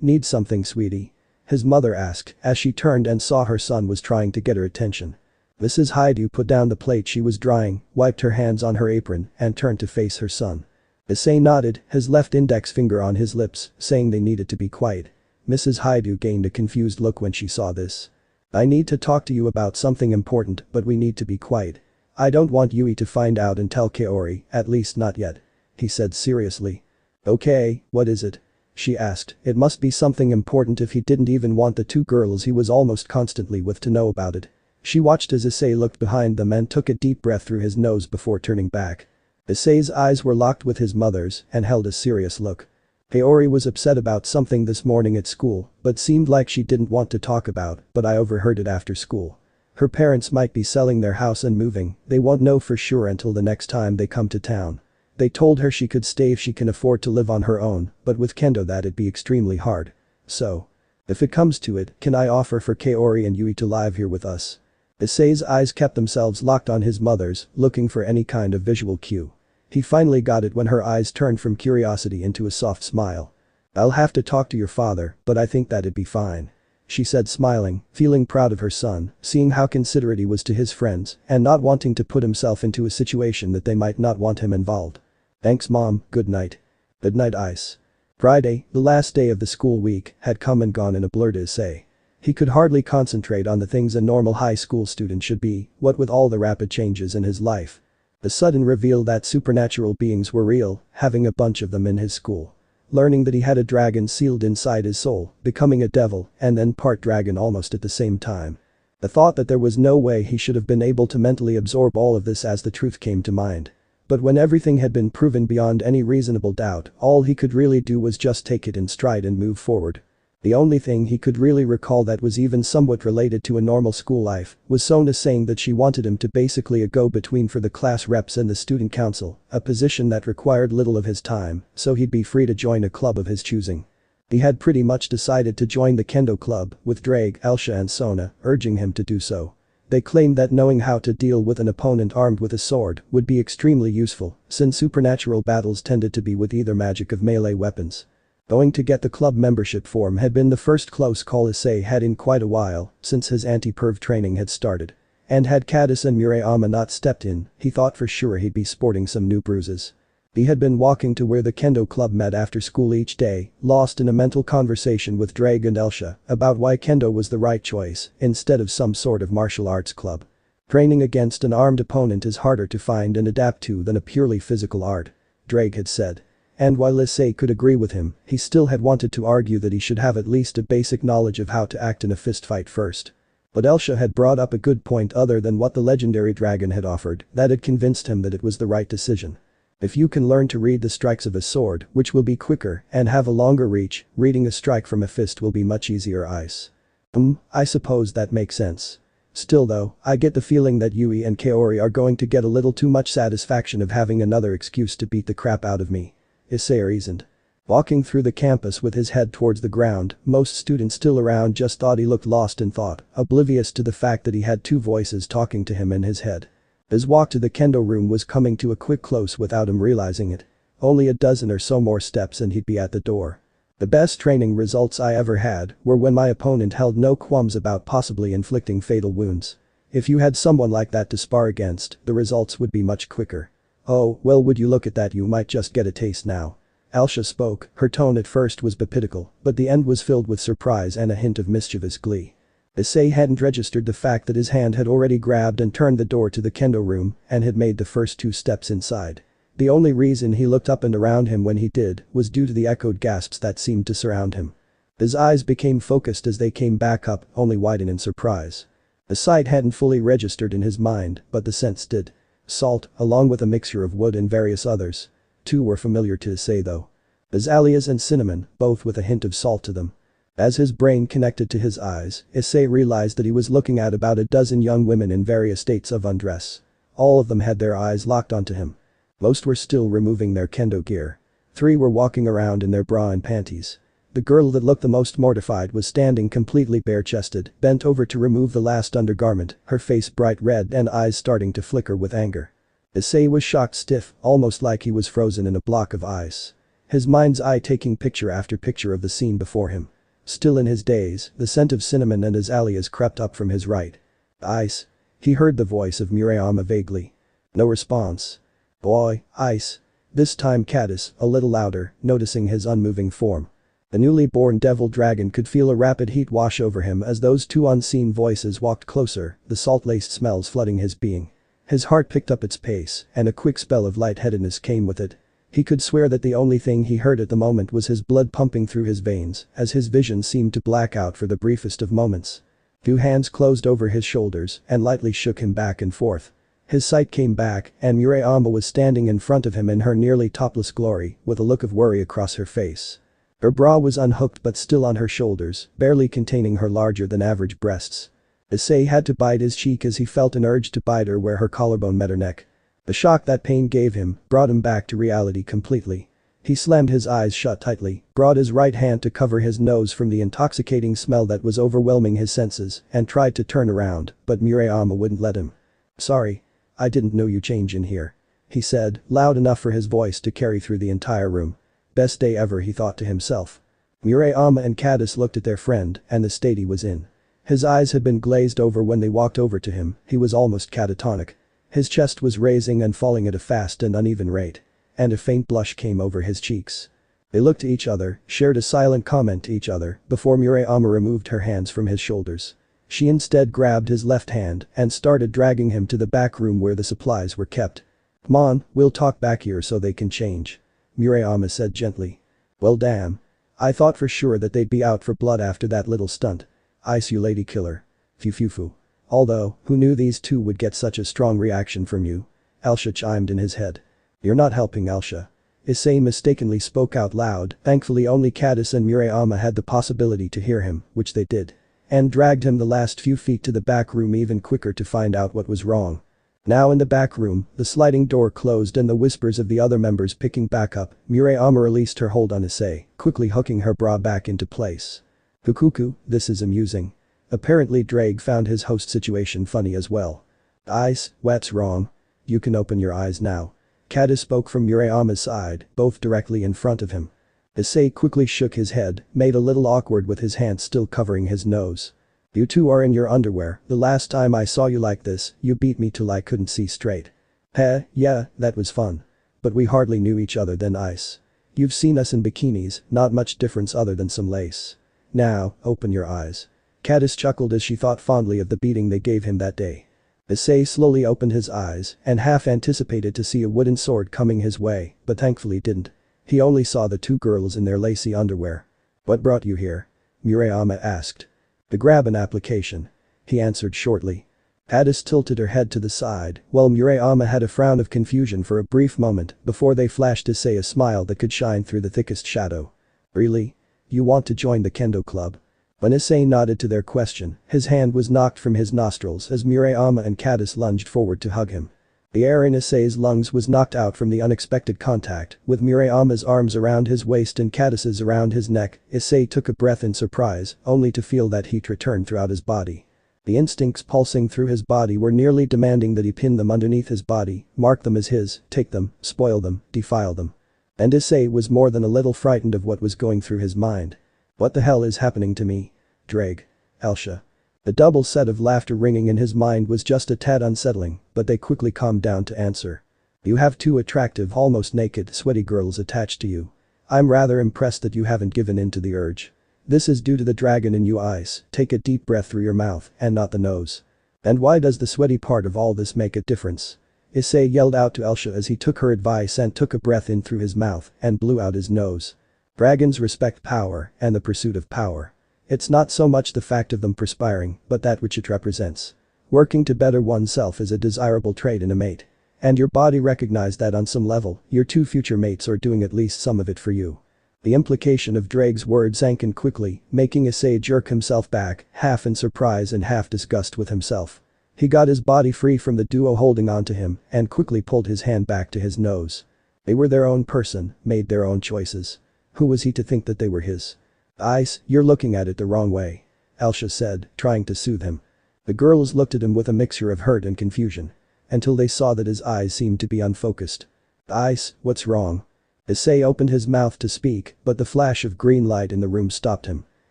Speaker 1: Need something, sweetie?" his mother asked as she turned and saw her son was trying to get her attention. Mrs. Haidu put down the plate she was drying, wiped her hands on her apron and turned to face her son. Issei nodded, his left index finger on his lips, saying they needed to be quiet. Mrs. Haidu gained a confused look when she saw this. "I need to talk to you about something important, but we need to be quiet. I don't want Yui to find out and tell Kaori, at least not yet," he said seriously. "Okay, what is it?" she asked. It must be something important if he didn't even want the two girls he was almost constantly with to know about it. She watched as Issei looked behind them and took a deep breath through his nose before turning back. Issei's eyes were locked with his mother's and held a serious look. Kaori was upset about something this morning at school, but seemed like she didn't want to talk about, but I overheard it after school. Her parents might be selling their house and moving, they won't know for sure until the next time they come to town. They told her she could stay if she can afford to live on her own, but with kendo that'd be extremely hard. So. If it comes to it, can I offer for Kaori and Yui to live here with us? Issei's eyes kept themselves locked on his mother's, looking for any kind of visual cue. He finally got it when her eyes turned from curiosity into a soft smile. "I'll have to talk to your father, but I think that'd be fine," she said smiling, feeling proud of her son, seeing how considerate he was to his friends and not wanting to put himself into a situation that they might not want him involved. "Thanks mom, good night." "Good night Ice." Friday, the last day of the school week, had come and gone in a blur to Issei. He could hardly concentrate on the things a normal high school student should be, what with all the rapid changes in his life. The sudden reveal that supernatural beings were real, having a bunch of them in his school. Learning that he had a dragon sealed inside his soul, becoming a devil, and then part dragon almost at the same time. The thought that there was no way he should have been able to mentally absorb all of this as the truth came to mind. But when everything had been proven beyond any reasonable doubt, all he could really do was just take it in stride and move forward. The only thing he could really recall that was even somewhat related to a normal school life was Sona saying that she wanted him to basically a go-between for the class reps and the student council, a position that required little of his time, so he'd be free to join a club of his choosing. He had pretty much decided to join the kendo club, with Drake, Elsha and Sona urging him to do so. They claimed that knowing how to deal with an opponent armed with a sword would be extremely useful, since supernatural battles tended to be with either magic of melee weapons. Going to get the club membership form had been the first close call Issei had in quite a while since his anti-perv training had started. And had katase and Murayama not stepped in, he thought for sure he'd be sporting some new bruises. He had been walking to where the kendo club met after school each day, lost in a mental conversation with Drake and Elsha about why kendo was the right choice instead of some sort of martial arts club. Training against an armed opponent is harder to find and adapt to than a purely physical art, Drake had said. And while Issei could agree with him, he still had wanted to argue that he should have at least a basic knowledge of how to act in a fistfight first. But Elsha had brought up a good point other than what the legendary dragon had offered that had convinced him that it was the right decision. If you can learn to read the strikes of a sword, which will be quicker and have a longer reach, reading a strike from a fist will be much easier. I suppose that makes sense. Still though, I get the feeling that Yui and Kaori are going to get a little too much satisfaction of having another excuse to beat the crap out of me. Issei reasoned. Walking through the campus with his head towards the ground, most students still around just thought he looked lost in thought, oblivious to the fact that he had two voices talking to him in his head. His walk to the kendo room was coming to a quick close without him realizing it. Only a dozen or so more steps and he'd be at the door. The best training results I ever had were when my opponent held no qualms about possibly inflicting fatal wounds. If you had someone like that to spar against, the results would be much quicker. Oh, well, would you look at that, you might just get a taste now. Aisha spoke, her tone at first was bipitical, but the end was filled with surprise and a hint of mischievous glee. Issei hadn't registered the fact that his hand had already grabbed and turned the door to the kendo room and had made the first 2 steps inside. The only reason he looked up and around him when he did was due to the echoed gasps that seemed to surround him. His eyes became focused as they came back up, only widen in surprise. The sight hadn't fully registered in his mind, but the sense did. Salt, along with a mixture of wood and various others. 2 were familiar to Issei though. Azaleas and cinnamon, both with a hint of salt to them. As his brain connected to his eyes, Issei realized that he was looking at about a dozen young women in various states of undress. All of them had their eyes locked onto him. Most were still removing their kendo gear. 3 were walking around in their bra and panties. The girl that looked the most mortified was standing completely bare-chested, bent over to remove the last undergarment, her face bright red and eyes starting to flicker with anger. Issei was shocked stiff, almost like he was frozen in a block of ice. His mind's eye taking picture after picture of the scene before him. Still in his daze, the scent of cinnamon and azaleas crept up from his right. Ice. He heard the voice of Murayama vaguely. No response. Boy, ice. This time Katase, a little louder, noticing his unmoving form. The newly born devil dragon could feel a rapid heat wash over him as those 2 unseen voices walked closer, the salt-laced smells flooding his being. His heart picked up its pace, and a quick spell of lightheadedness came with it. He could swear that the only thing he heard at the moment was his blood pumping through his veins, as his vision seemed to black out for the briefest of moments. 2 hands closed over his shoulders and lightly shook him back and forth. His sight came back, and Murayama was standing in front of him in her nearly topless glory, with a look of worry across her face. Her bra was unhooked but still on her shoulders, barely containing her larger-than-average breasts. Issei had to bite his cheek as he felt an urge to bite her where her collarbone met her neck. The shock that pain gave him brought him back to reality completely. He slammed his eyes shut tightly, brought his right hand to cover his nose from the intoxicating smell that was overwhelming his senses, and tried to turn around, but Murayama wouldn't let him. Sorry. I didn't know you change in here. He said, loud enough for his voice to carry through the entire room. Best day ever, he thought to himself. Murayama and Katase looked at their friend and the state he was in. His eyes had been glazed over when they walked over to him, he was almost catatonic. His chest was raising and falling at a fast and uneven rate. And a faint blush came over his cheeks. They looked to each other, shared a silent comment to each other, before Murayama removed her hands from his shoulders. She instead grabbed his left hand and started dragging him to the back room where the supplies were kept. Come on, we'll talk back here so they can change. Murayama said gently. Well damn. I thought for sure that they'd be out for blood after that little stunt. Ice you lady killer. Phew. Although, who knew these 2 would get such a strong reaction from you? Aisha chimed in his head. You're not helping, Aisha. Issei mistakenly spoke out loud, thankfully only Katase and Murayama had the possibility to hear him, which they did. And dragged him the last few feet to the back room even quicker to find out what was wrong. Now in the back room, the sliding door closed and the whispers of the other members picking back up, Murayama released her hold on Issei, quickly hooking her bra back into place. Cuckoo, this is amusing. Apparently Drake found his host situation funny as well. Ice, what's wrong? You can open your eyes now. Katase spoke from Murayama's side, both directly in front of him. Issei quickly shook his head, made a little awkward with his hand still covering his nose. You 2 are in your underwear, the last time I saw you like this, you beat me till I couldn't see straight. Yeah, that was fun. But we hardly knew each other then, Ice. You've seen us in bikinis, not much difference other than some lace. Now, open your eyes. Katase chuckled as she thought fondly of the beating they gave him that day. Issei slowly opened his eyes and half anticipated to see a wooden sword coming his way, but thankfully didn't. He only saw the 2 girls in their lacy underwear. What brought you here? Murayama asked. To grab an application. He answered shortly. Addis tilted her head to the side, while Murayama had a frown of confusion for a brief moment before they flashed Issei a smile that could shine through the thickest shadow. Really? You want to join the kendo club? When Issei nodded to their question, his hand was knocked from his nostrils as Murayama and Addis lunged forward to hug him. The air in Issei's lungs was knocked out from the unexpected contact, with Murayama's arms around his waist and Addis's around his neck. Issei took a breath in surprise, only to feel that heat return throughout his body. The instincts pulsing through his body were nearly demanding that he pin them underneath his body, mark them as his, take them, spoil them, defile them. And Issei was more than a little frightened of what was going through his mind. What the hell is happening to me? Drake. Elsha. The double set of laughter ringing in his mind was just a tad unsettling, but they quickly calmed down to answer. You have two attractive, almost naked, sweaty girls attached to you. I'm rather impressed that you haven't given in to the urge. This is due to the dragon in you, Ice. Take a deep breath through your mouth and not the nose. And why does the sweaty part of all this make a difference? Issei yelled out to Elsha as he took her advice and took a breath in through his mouth and blew out his nose. Dragons respect power and the pursuit of power. It's not so much the fact of them perspiring, but that which it represents. Working to better oneself is a desirable trait in a mate. And your body recognized that on some level, your two future mates are doing at least some of it for you. The implication of Drake's words sank in quickly, making Issei jerk himself back, half in surprise and half disgust with himself. He got his body free from the duo holding onto him and quickly pulled his hand back to his nose. They were their own person, made their own choices. Who was he to think that they were his? Ice, you're looking at it the wrong way. Elsha said, trying to soothe him. The girls looked at him with a mixture of hurt and confusion. Until they saw that his eyes seemed to be unfocused. Ice, what's wrong? Issei opened his mouth to speak, but the flash of green light in the room stopped him.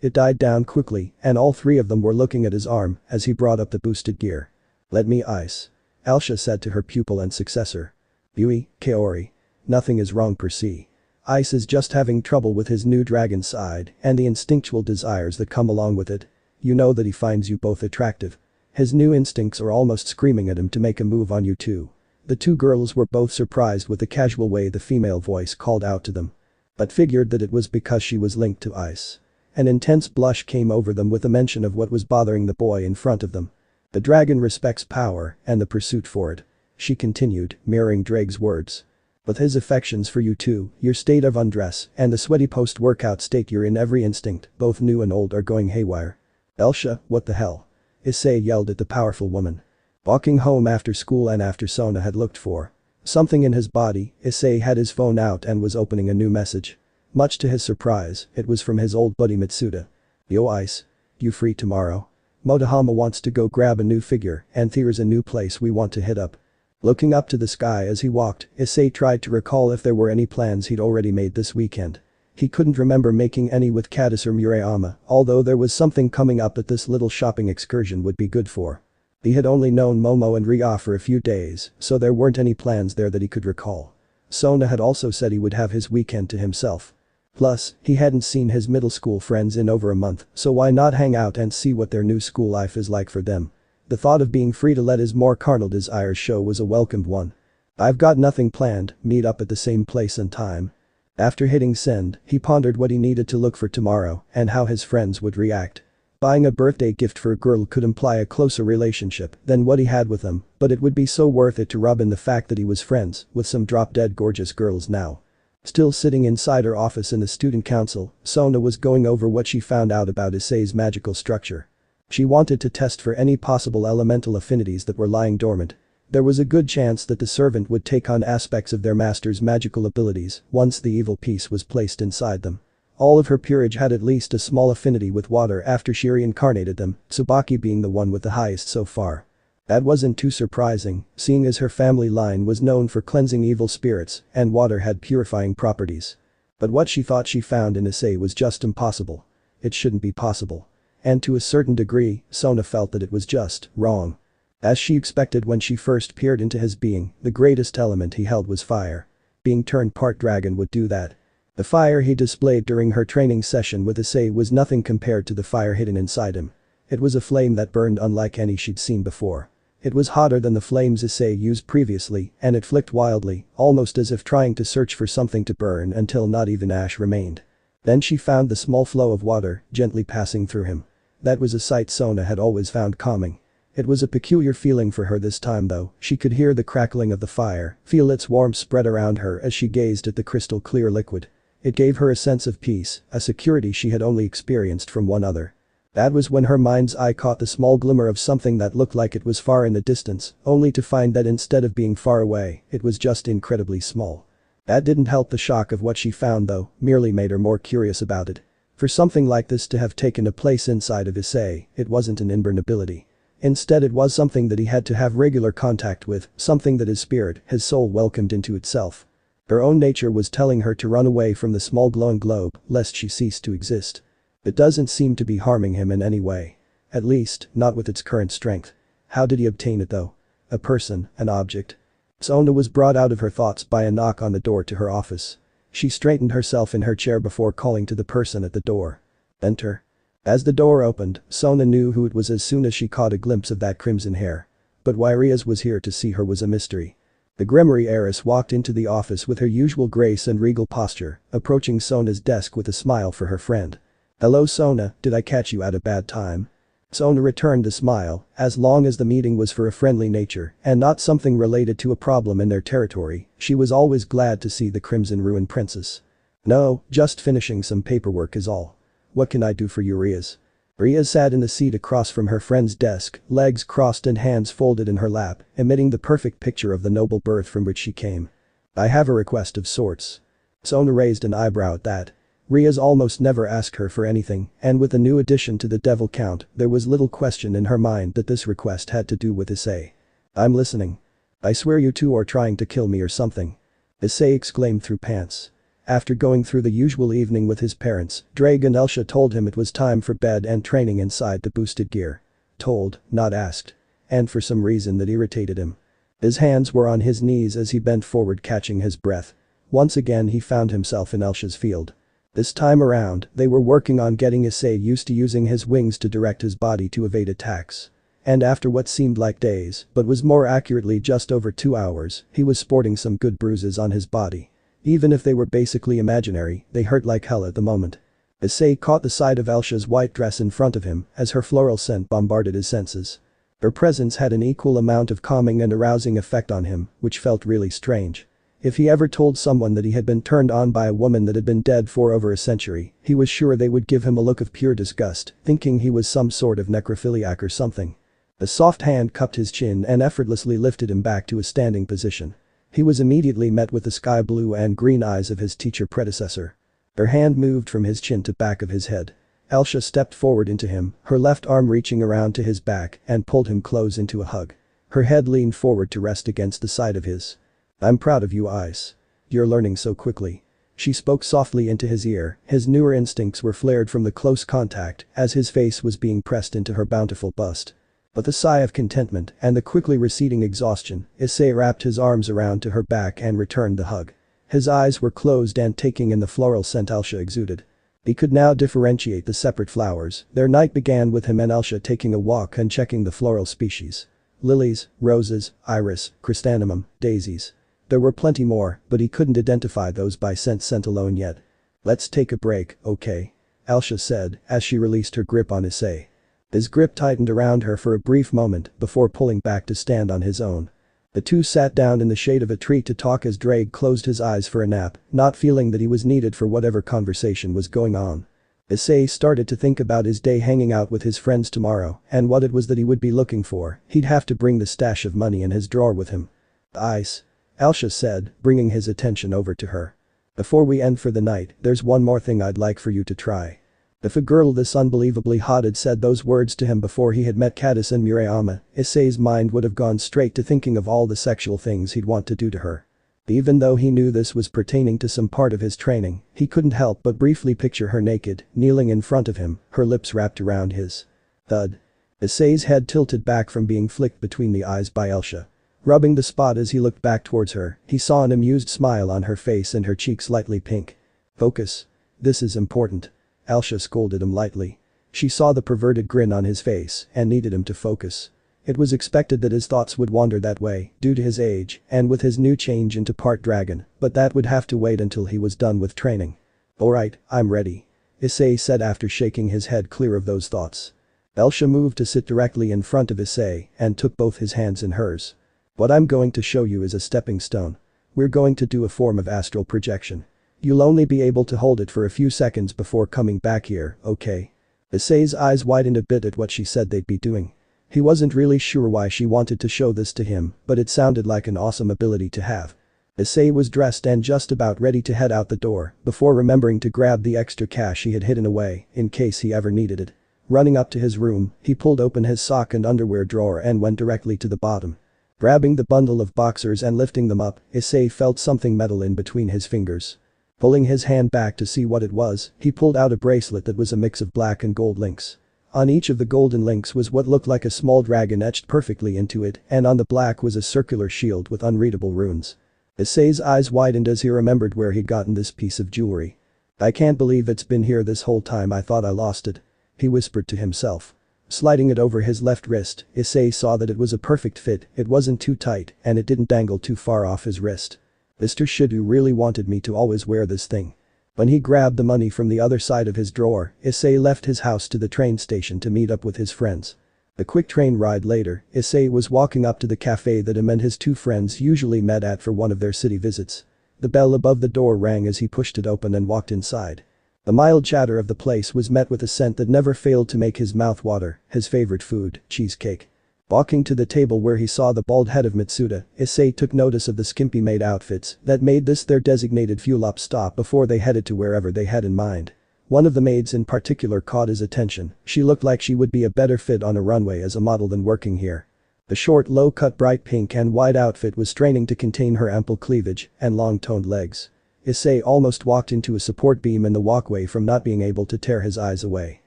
Speaker 1: It died down quickly, and all three of them were looking at his arm as he brought up the boosted gear. Let me Ice. Elsha said to her pupil and successor. Yui, Kaori. Nothing is wrong per se. Ice is just having trouble with his new dragon side and the instinctual desires that come along with it. You know that he finds you both attractive. His new instincts are almost screaming at him to make a move on you too. The two girls were both surprised with the casual way the female voice called out to them. But figured that it was because she was linked to Ice. An intense blush came over them with the mention of what was bothering the boy in front of them. The dragon respects power and the pursuit for it. She continued, mirroring Drake's words. With his affections for you too, your state of undress and the sweaty post-workout state you're in, every instinct, both new and old, are going haywire. Elsha, what the hell? Issei yelled at the powerful woman. Walking home after school and after Sona had looked for something in his body, Issei had his phone out and was opening a new message. Much to his surprise, it was from his old buddy Matsuda. Yo Ice. You free tomorrow? Motohama wants to go grab a new figure and there's a new place we want to hit up. Looking up to the sky as he walked, Issei tried to recall if there were any plans he'd already made this weekend. He couldn't remember making any with Katase or Murayama, although there was something coming up that this little shopping excursion would be good for. He had only known Momo and Reya for a few days, so there weren't any plans there that he could recall. Sona had also said he would have his weekend to himself. Plus, he hadn't seen his middle school friends in over a month, so why not hang out and see what their new school life is like for them? The thought of being free to let his more carnal desires show was a welcomed one. I've got nothing planned, meet up at the same place and time. After hitting send, he pondered what he needed to look for tomorrow and how his friends would react. Buying a birthday gift for a girl could imply a closer relationship than what he had with them, but it would be so worth it to rub in the fact that he was friends with some drop-dead gorgeous girls now. Still sitting inside her office in the student council, Sona was going over what she found out about Issei's magical structure. She wanted to test for any possible elemental affinities that were lying dormant. There was a good chance that the servant would take on aspects of their master's magical abilities once the evil piece was placed inside them. All of her peerage had at least a small affinity with water after she reincarnated them, Tsubaki being the one with the highest so far. That wasn't too surprising, seeing as her family line was known for cleansing evil spirits and water had purifying properties. But what she thought she found in Issei was just impossible. It shouldn't be possible. And to a certain degree, Sona felt that it was just wrong. As she expected when she first peered into his being, the greatest element he held was fire. Being turned part dragon would do that. The fire he displayed during her training session with Issei was nothing compared to the fire hidden inside him. It was a flame that burned unlike any she'd seen before. It was hotter than the flames Issei used previously and it flicked wildly, almost as if trying to search for something to burn until not even ash remained. Then she found the small flow of water gently passing through him. That was a sight Sona had always found calming. It was a peculiar feeling for her this time though, she could hear the crackling of the fire, feel its warmth spread around her as she gazed at the crystal clear liquid. It gave her a sense of peace, a security she had only experienced from one other. That was when her mind's eye caught the small glimmer of something that looked like it was far in the distance, only to find that instead of being far away, it was just incredibly small. That didn't help the shock of what she found though, merely made her more curious about it. For something like this to have taken a place inside of Issei, it wasn't an inborn ability. Instead it was something that he had to have regular contact with, something that his spirit, his soul welcomed into itself. Her own nature was telling her to run away from the small glowing globe, lest she cease to exist. It doesn't seem to be harming him in any way. At least, not with its current strength. How did he obtain it though? A person, an object? Sona was brought out of her thoughts by a knock on the door to her office. She straightened herself in her chair before calling to the person at the door. Enter. As the door opened, Sona knew who it was as soon as she caught a glimpse of that crimson hair. But why Reya was here to see her was a mystery. The Grimoire heiress walked into the office with her usual grace and regal posture, approaching Sona's desk with a smile for her friend. "Hello Sona, did I catch you at a bad time?" Sona returned the smile, as long as the meeting was for a friendly nature and not something related to a problem in their territory, she was always glad to see the Crimson Ruin Princess. "No, just finishing some paperwork is all. What can I do for you Reya?" Reya sat in the seat across from her friend's desk, legs crossed and hands folded in her lap, emitting the perfect picture of the noble birth from which she came. "I have a request of sorts." Sona raised an eyebrow at that. Reya almost never asked her for anything, and with the new addition to the devil count, there was little question in her mind that this request had to do with Issei. "I'm listening. I swear you two are trying to kill me or something." Issei exclaimed through pants. After going through the usual evening with his parents, Drake and Elsha told him it was time for bed and training inside the boosted gear. Told, not asked. And for some reason that irritated him. His hands were on his knees as he bent forward catching his breath. Once again he found himself in Elsha's field. This time around, they were working on getting Issei used to using his wings to direct his body to evade attacks. And after what seemed like days, but was more accurately just over 2 hours, he was sporting some good bruises on his body. Even if they were basically imaginary, they hurt like hell at the moment. Issei caught the side of Elsha's white dress in front of him as her floral scent bombarded his senses. Her presence had an equal amount of calming and arousing effect on him, which felt really strange. If he ever told someone that he had been turned on by a woman that had been dead for over a century, he was sure they would give him a look of pure disgust, thinking he was some sort of necrophiliac or something. A soft hand cupped his chin and effortlessly lifted him back to a standing position. He was immediately met with the sky blue and green eyes of his teacher predecessor. Her hand moved from his chin to back of his head. Elsha stepped forward into him, her left arm reaching around to his back and pulled him close into a hug. Her head leaned forward to rest against the side of his. "I'm proud of you Ice. You're learning so quickly." She spoke softly into his ear, his newer instincts were flared from the close contact as his face was being pressed into her bountiful bust. With a sigh of contentment and the quickly receding exhaustion, Issei wrapped his arms around to her back and returned the hug. His eyes were closed and taking in the floral scent Elsha exuded. He could now differentiate the separate flowers. Their night began with him and Elsha taking a walk and checking the floral species. Lilies, roses, iris, chrysanthemum, daisies. There were plenty more, but he couldn't identify those by scent alone yet. "Let's take a break, okay?" Elsha said as she released her grip on Issei. His grip tightened around her for a brief moment before pulling back to stand on his own. The two sat down in the shade of a tree to talk as Drake closed his eyes for a nap, not feeling that he was needed for whatever conversation was going on. Issei started to think about his day hanging out with his friends tomorrow and what it was that he would be looking for. He'd have to bring the stash of money in his drawer with him. "Ice," Elsha said, bringing his attention over to her. "Before we end for the night, there's one more thing I'd like for you to try." If a girl this unbelievably hot had said those words to him before he had met katase and murayama, Issei's mind would have gone straight to thinking of all the sexual things he'd want to do to her. Even though he knew this was pertaining to some part of his training, he couldn't help but briefly picture her naked, kneeling in front of him, her lips wrapped around his. Thud. Issei's head tilted back from being flicked between the eyes by Elsha. Rubbing the spot as he looked back towards her, he saw an amused smile on her face and her cheeks slightly pink. "Focus. This is important." Elsha scolded him lightly. She saw the perverted grin on his face and needed him to focus. It was expected that his thoughts would wander that way due to his age and with his new change into part dragon, but that would have to wait until he was done with training. "Alright, I'm ready," Issei said after shaking his head clear of those thoughts. Elsha moved to sit directly in front of Issei and took both his hands in hers. What I'm going to show you is a stepping stone. We're going to do a form of astral projection. You'll only be able to hold it for a few seconds before coming back here, okay? Issei's eyes widened a bit at what she said they'd be doing. He wasn't really sure why she wanted to show this to him, but it sounded like an awesome ability to have. Issei was dressed and just about ready to head out the door before remembering to grab the extra cash he had hidden away in case he ever needed it. Running up to his room, he pulled open his sock and underwear drawer and went directly to the bottom. Grabbing the bundle of boxers and lifting them up, Issei felt something metal in between his fingers. Pulling his hand back to see what it was, he pulled out a bracelet that was a mix of black and gold links. On each of the golden links was what looked like a small dragon etched perfectly into it, and on the black was a circular shield with unreadable runes. Issei's eyes widened as he remembered where he'd gotten this piece of jewelry. I can't believe it's been here this whole time. I thought I lost it. He whispered to himself. Sliding it over his left wrist, Issei saw that it was a perfect fit, it wasn't too tight, and it didn't dangle too far off his wrist. Mr. Shidu really wanted me to always wear this thing. When he grabbed the money from the other side of his drawer, Issei left his house to the train station to meet up with his friends. A quick train ride later, Issei was walking up to the cafe that him and his two friends usually met at for one of their city visits. The bell above the door rang as he pushed it open and walked inside. The mild chatter of the place was met with a scent that never failed to make his mouth water, his favorite food, cheesecake. Walking to the table where he saw the bald head of Matsuda, Issei took notice of the skimpy maid outfits that made this their designated fuel-up stop before they headed to wherever they had in mind. One of the maids in particular caught his attention. She looked like she would be a better fit on a runway as a model than working here. The short, low-cut bright pink and white outfit was straining to contain her ample cleavage and long-toned legs. Issei almost walked into a support beam in the walkway from not being able to tear his eyes away.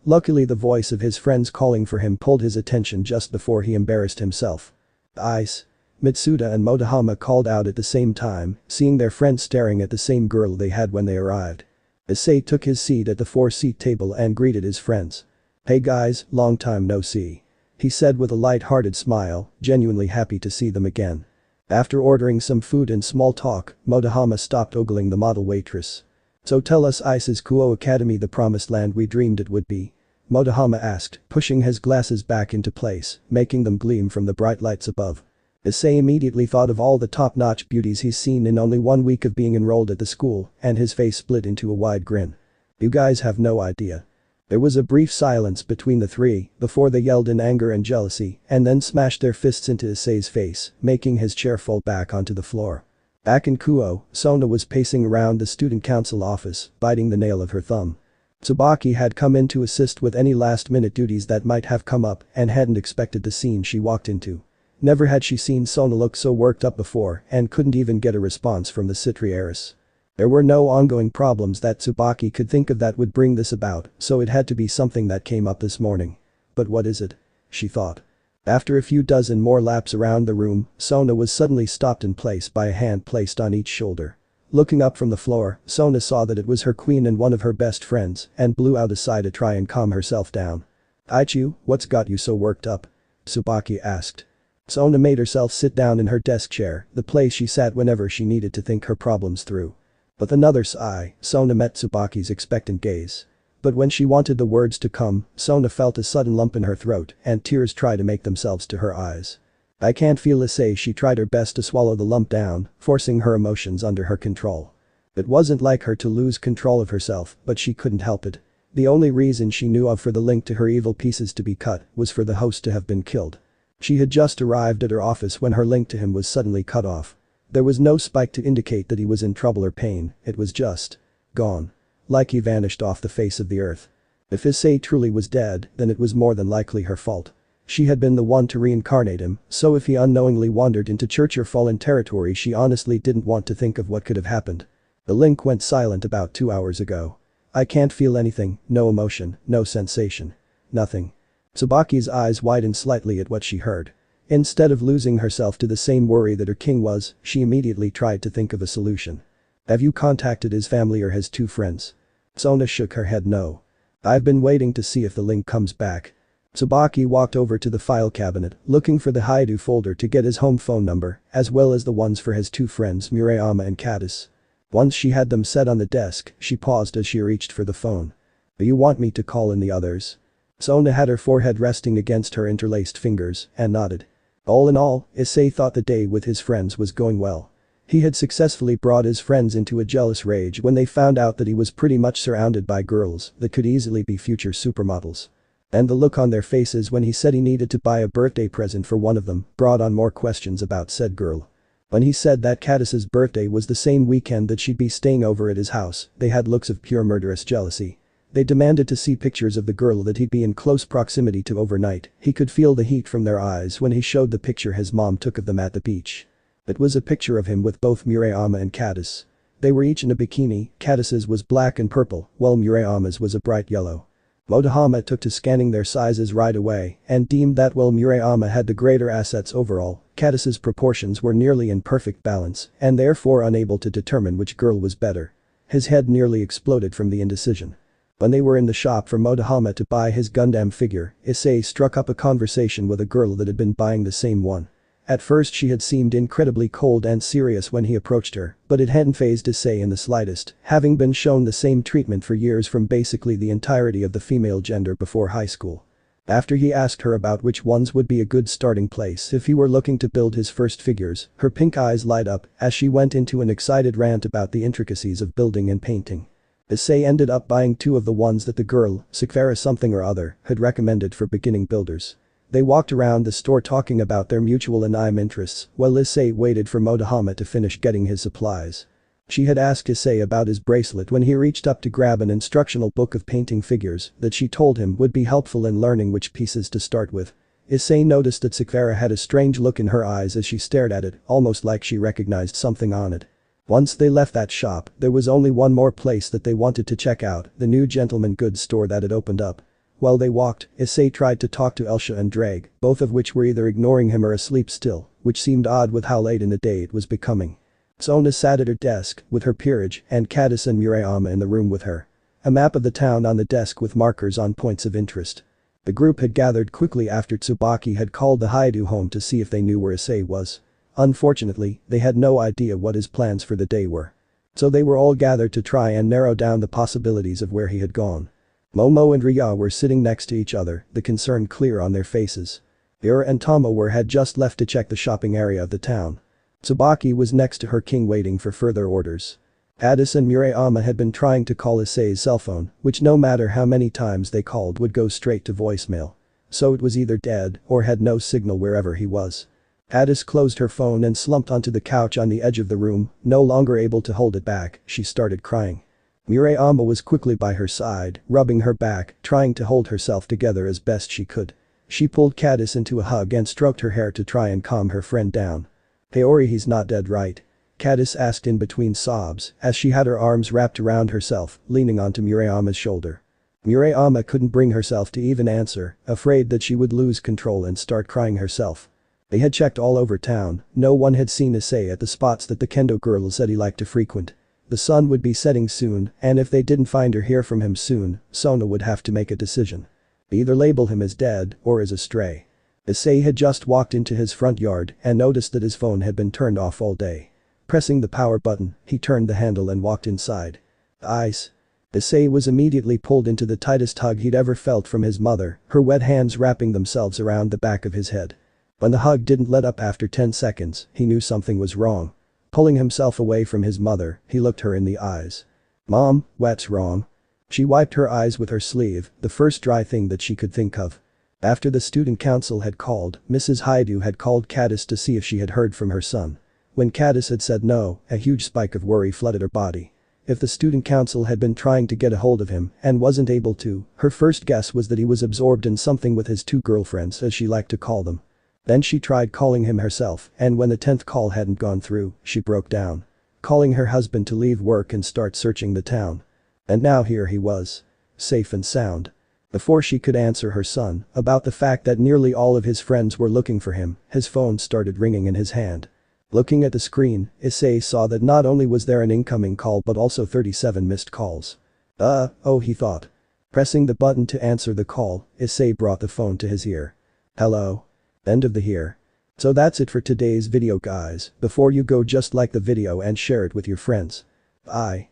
Speaker 1: Luckily the voice of his friends calling for him pulled his attention just before he embarrassed himself. Eyes. Matsuda and Motohama called out at the same time, seeing their friends staring at the same girl they had when they arrived. Issei took his seat at the four-seat table and greeted his friends. Hey guys, long time no see. He said with a light-hearted smile, genuinely happy to see them again. After ordering some food and small talk, Motohama stopped ogling the model waitress. So tell us, is Kuo Academy the promised land we dreamed it would be? Motohama asked, pushing his glasses back into place, making them gleam from the bright lights above. Issei immediately thought of all the top-notch beauties he's seen in only 1 week of being enrolled at the school, and his face split into a wide grin. You guys have no idea. There was a brief silence between the three before they yelled in anger and jealousy and then smashed their fists into Issei's face, making his chair fall back onto the floor. Back in Kuo, Sona was pacing around the student council office, biting the nail of her thumb. Tsubaki had come in to assist with any last-minute duties that might have come up and hadn't expected the scene she walked into. Never had she seen Sona look so worked up before and couldn't even get a response from the Citri heiress. There were no ongoing problems that Tsubaki could think of that would bring this about, so it had to be something that came up this morning. But what is it? She thought. After a few dozen more laps around the room, Sona was suddenly stopped in place by a hand placed on each shoulder. Looking up from the floor, Sona saw that it was her queen and one of her best friends and blew out a sigh to try and calm herself down. Aichu, what's got you so worked up? Tsubaki asked. Sona made herself sit down in her desk chair, the place she sat whenever she needed to think her problems through. With another sigh, Sona met Tsubaki's expectant gaze. But when she wanted the words to come, Sona felt a sudden lump in her throat and tears tried to make themselves to her eyes. I can't feel Issei. She tried her best to swallow the lump down, forcing her emotions under her control. It wasn't like her to lose control of herself, but she couldn't help it. The only reason she knew of for the link to her evil pieces to be cut was for the host to have been killed. She had just arrived at her office when her link to him was suddenly cut off. There was no spike to indicate that he was in trouble or pain, it was just gone. Like he vanished off the face of the earth. If Issei truly was dead, then it was more than likely her fault. She had been the one to reincarnate him, so if he unknowingly wandered into church or fallen territory, she honestly didn't want to think of what could have happened. The link went silent about 2 hours ago. I can't feel anything, no emotion, no sensation. Nothing. Tsubaki's eyes widened slightly at what she heard. Instead of losing herself to the same worry that her king was, she immediately tried to think of a solution. Have you contacted his family or his two friends? Sona shook her head no. I've been waiting to see if the link comes back. Tsubaki walked over to the file cabinet, looking for the Haidu folder to get his home phone number, as well as the ones for his two friends Murayama and Katase. Once she had them set on the desk, she paused as she reached for the phone. You want me to call in the others? Sona had her forehead resting against her interlaced fingers and nodded. All in all, Issei thought the day with his friends was going well. He had successfully brought his friends into a jealous rage when they found out that he was pretty much surrounded by girls that could easily be future supermodels. And the look on their faces when he said he needed to buy a birthday present for one of them brought on more questions about said girl. When he said that Katase's birthday was the same weekend that she'd be staying over at his house, they had looks of pure murderous jealousy. They demanded to see pictures of the girl that he'd be in close proximity to overnight. He could feel the heat from their eyes when he showed the picture his mom took of them at the beach. It was a picture of him with both Murayama and Katase. They were each in a bikini. Katase's was black and purple, while Murayama's was a bright yellow. Motohama took to scanning their sizes right away and deemed that while Murayama had the greater assets overall, Katase's proportions were nearly in perfect balance and therefore unable to determine which girl was better. His head nearly exploded from the indecision. When they were in the shop for Motohama to buy his Gundam figure, Issei struck up a conversation with a girl that had been buying the same one. At first she had seemed incredibly cold and serious when he approached her, but it hadn't fazed Issei in the slightest, having been shown the same treatment for years from basically the entirety of the female gender before high school. After he asked her about which ones would be a good starting place if he were looking to build his first figures, her pink eyes light up as she went into an excited rant about the intricacies of building and painting. Issei ended up buying two of the ones that the girl, Sakura something or other, had recommended for beginning builders. They walked around the store talking about their mutual anime interests while Issei waited for Motohama to finish getting his supplies. She had asked Issei about his bracelet when he reached up to grab an instructional book of painting figures that she told him would be helpful in learning which pieces to start with. Issei noticed that Sakura had a strange look in her eyes as she stared at it, almost like she recognized something on it. Once they left that shop, there was only one more place that they wanted to check out, the new gentleman goods store that had opened up. While they walked, Issei tried to talk to Elsha and Drag, both of which were either ignoring him or asleep still, which seemed odd with how late in the day it was becoming. Sona sat at her desk with her peerage and Katase and Murayama in the room with her. A map of the town on the desk with markers on points of interest. The group had gathered quickly after Tsubaki had called the Haidu home to see if they knew where Issei was. Unfortunately, they had no idea what his plans for the day were. So they were all gathered to try and narrow down the possibilities of where he had gone. Momo and Reya were sitting next to each other, the concern clear on their faces. Ira and Tomo had just left to check the shopping area of the town. Tsubaki was next to her king waiting for further orders. Katase and Murayama had been trying to call Issei's cell phone, which no matter how many times they called would go straight to voicemail. So it was either dead or had no signal wherever he was. Katase closed her phone and slumped onto the couch on the edge of the room, no longer able to hold it back, she started crying. Murayama was quickly by her side, rubbing her back, trying to hold herself together as best she could. She pulled Katase into a hug and stroked her hair to try and calm her friend down. "Kaori, he's not dead, right?" Katase asked in between sobs as she had her arms wrapped around herself, leaning onto Murayama's shoulder. Murayama couldn't bring herself to even answer, afraid that she would lose control and start crying herself. They had checked all over town, no one had seen Issei at the spots that the kendo girl said he liked to frequent. The sun would be setting soon, and if they didn't find or hear from him soon, Sona would have to make a decision. Either label him as dead or as a stray. Issei had just walked into his front yard and noticed that his phone had been turned off all day. Pressing the power button, he turned the handle and walked inside. Ice. Issei was immediately pulled into the tightest hug he'd ever felt from his mother, her wet hands wrapping themselves around the back of his head. When the hug didn't let up after 10 seconds, he knew something was wrong. Pulling himself away from his mother, he looked her in the eyes. "Mom, what's wrong?" She wiped her eyes with her sleeve, the first dry thing that she could think of. After the student council had called, Mrs. Haidu had called Katase to see if she had heard from her son. When Katase had said no, a huge spike of worry flooded her body. If the student council had been trying to get a hold of him and wasn't able to, her first guess was that he was absorbed in something with his two girlfriends, as she liked to call them. Then she tried calling him herself, and when the 10th call hadn't gone through, she broke down. Calling her husband to leave work and start searching the town. And now here he was. Safe and sound. Before she could answer her son about the fact that nearly all of his friends were looking for him, his phone started ringing in his hand. Looking at the screen, Issei saw that not only was there an incoming call but also 37 missed calls. Oh, he thought. Pressing the button to answer the call, Issei brought the phone to his ear. "Hello?" End of the here. So that's it for today's video, guys. Before you go, just like the video and share it with your friends. Bye.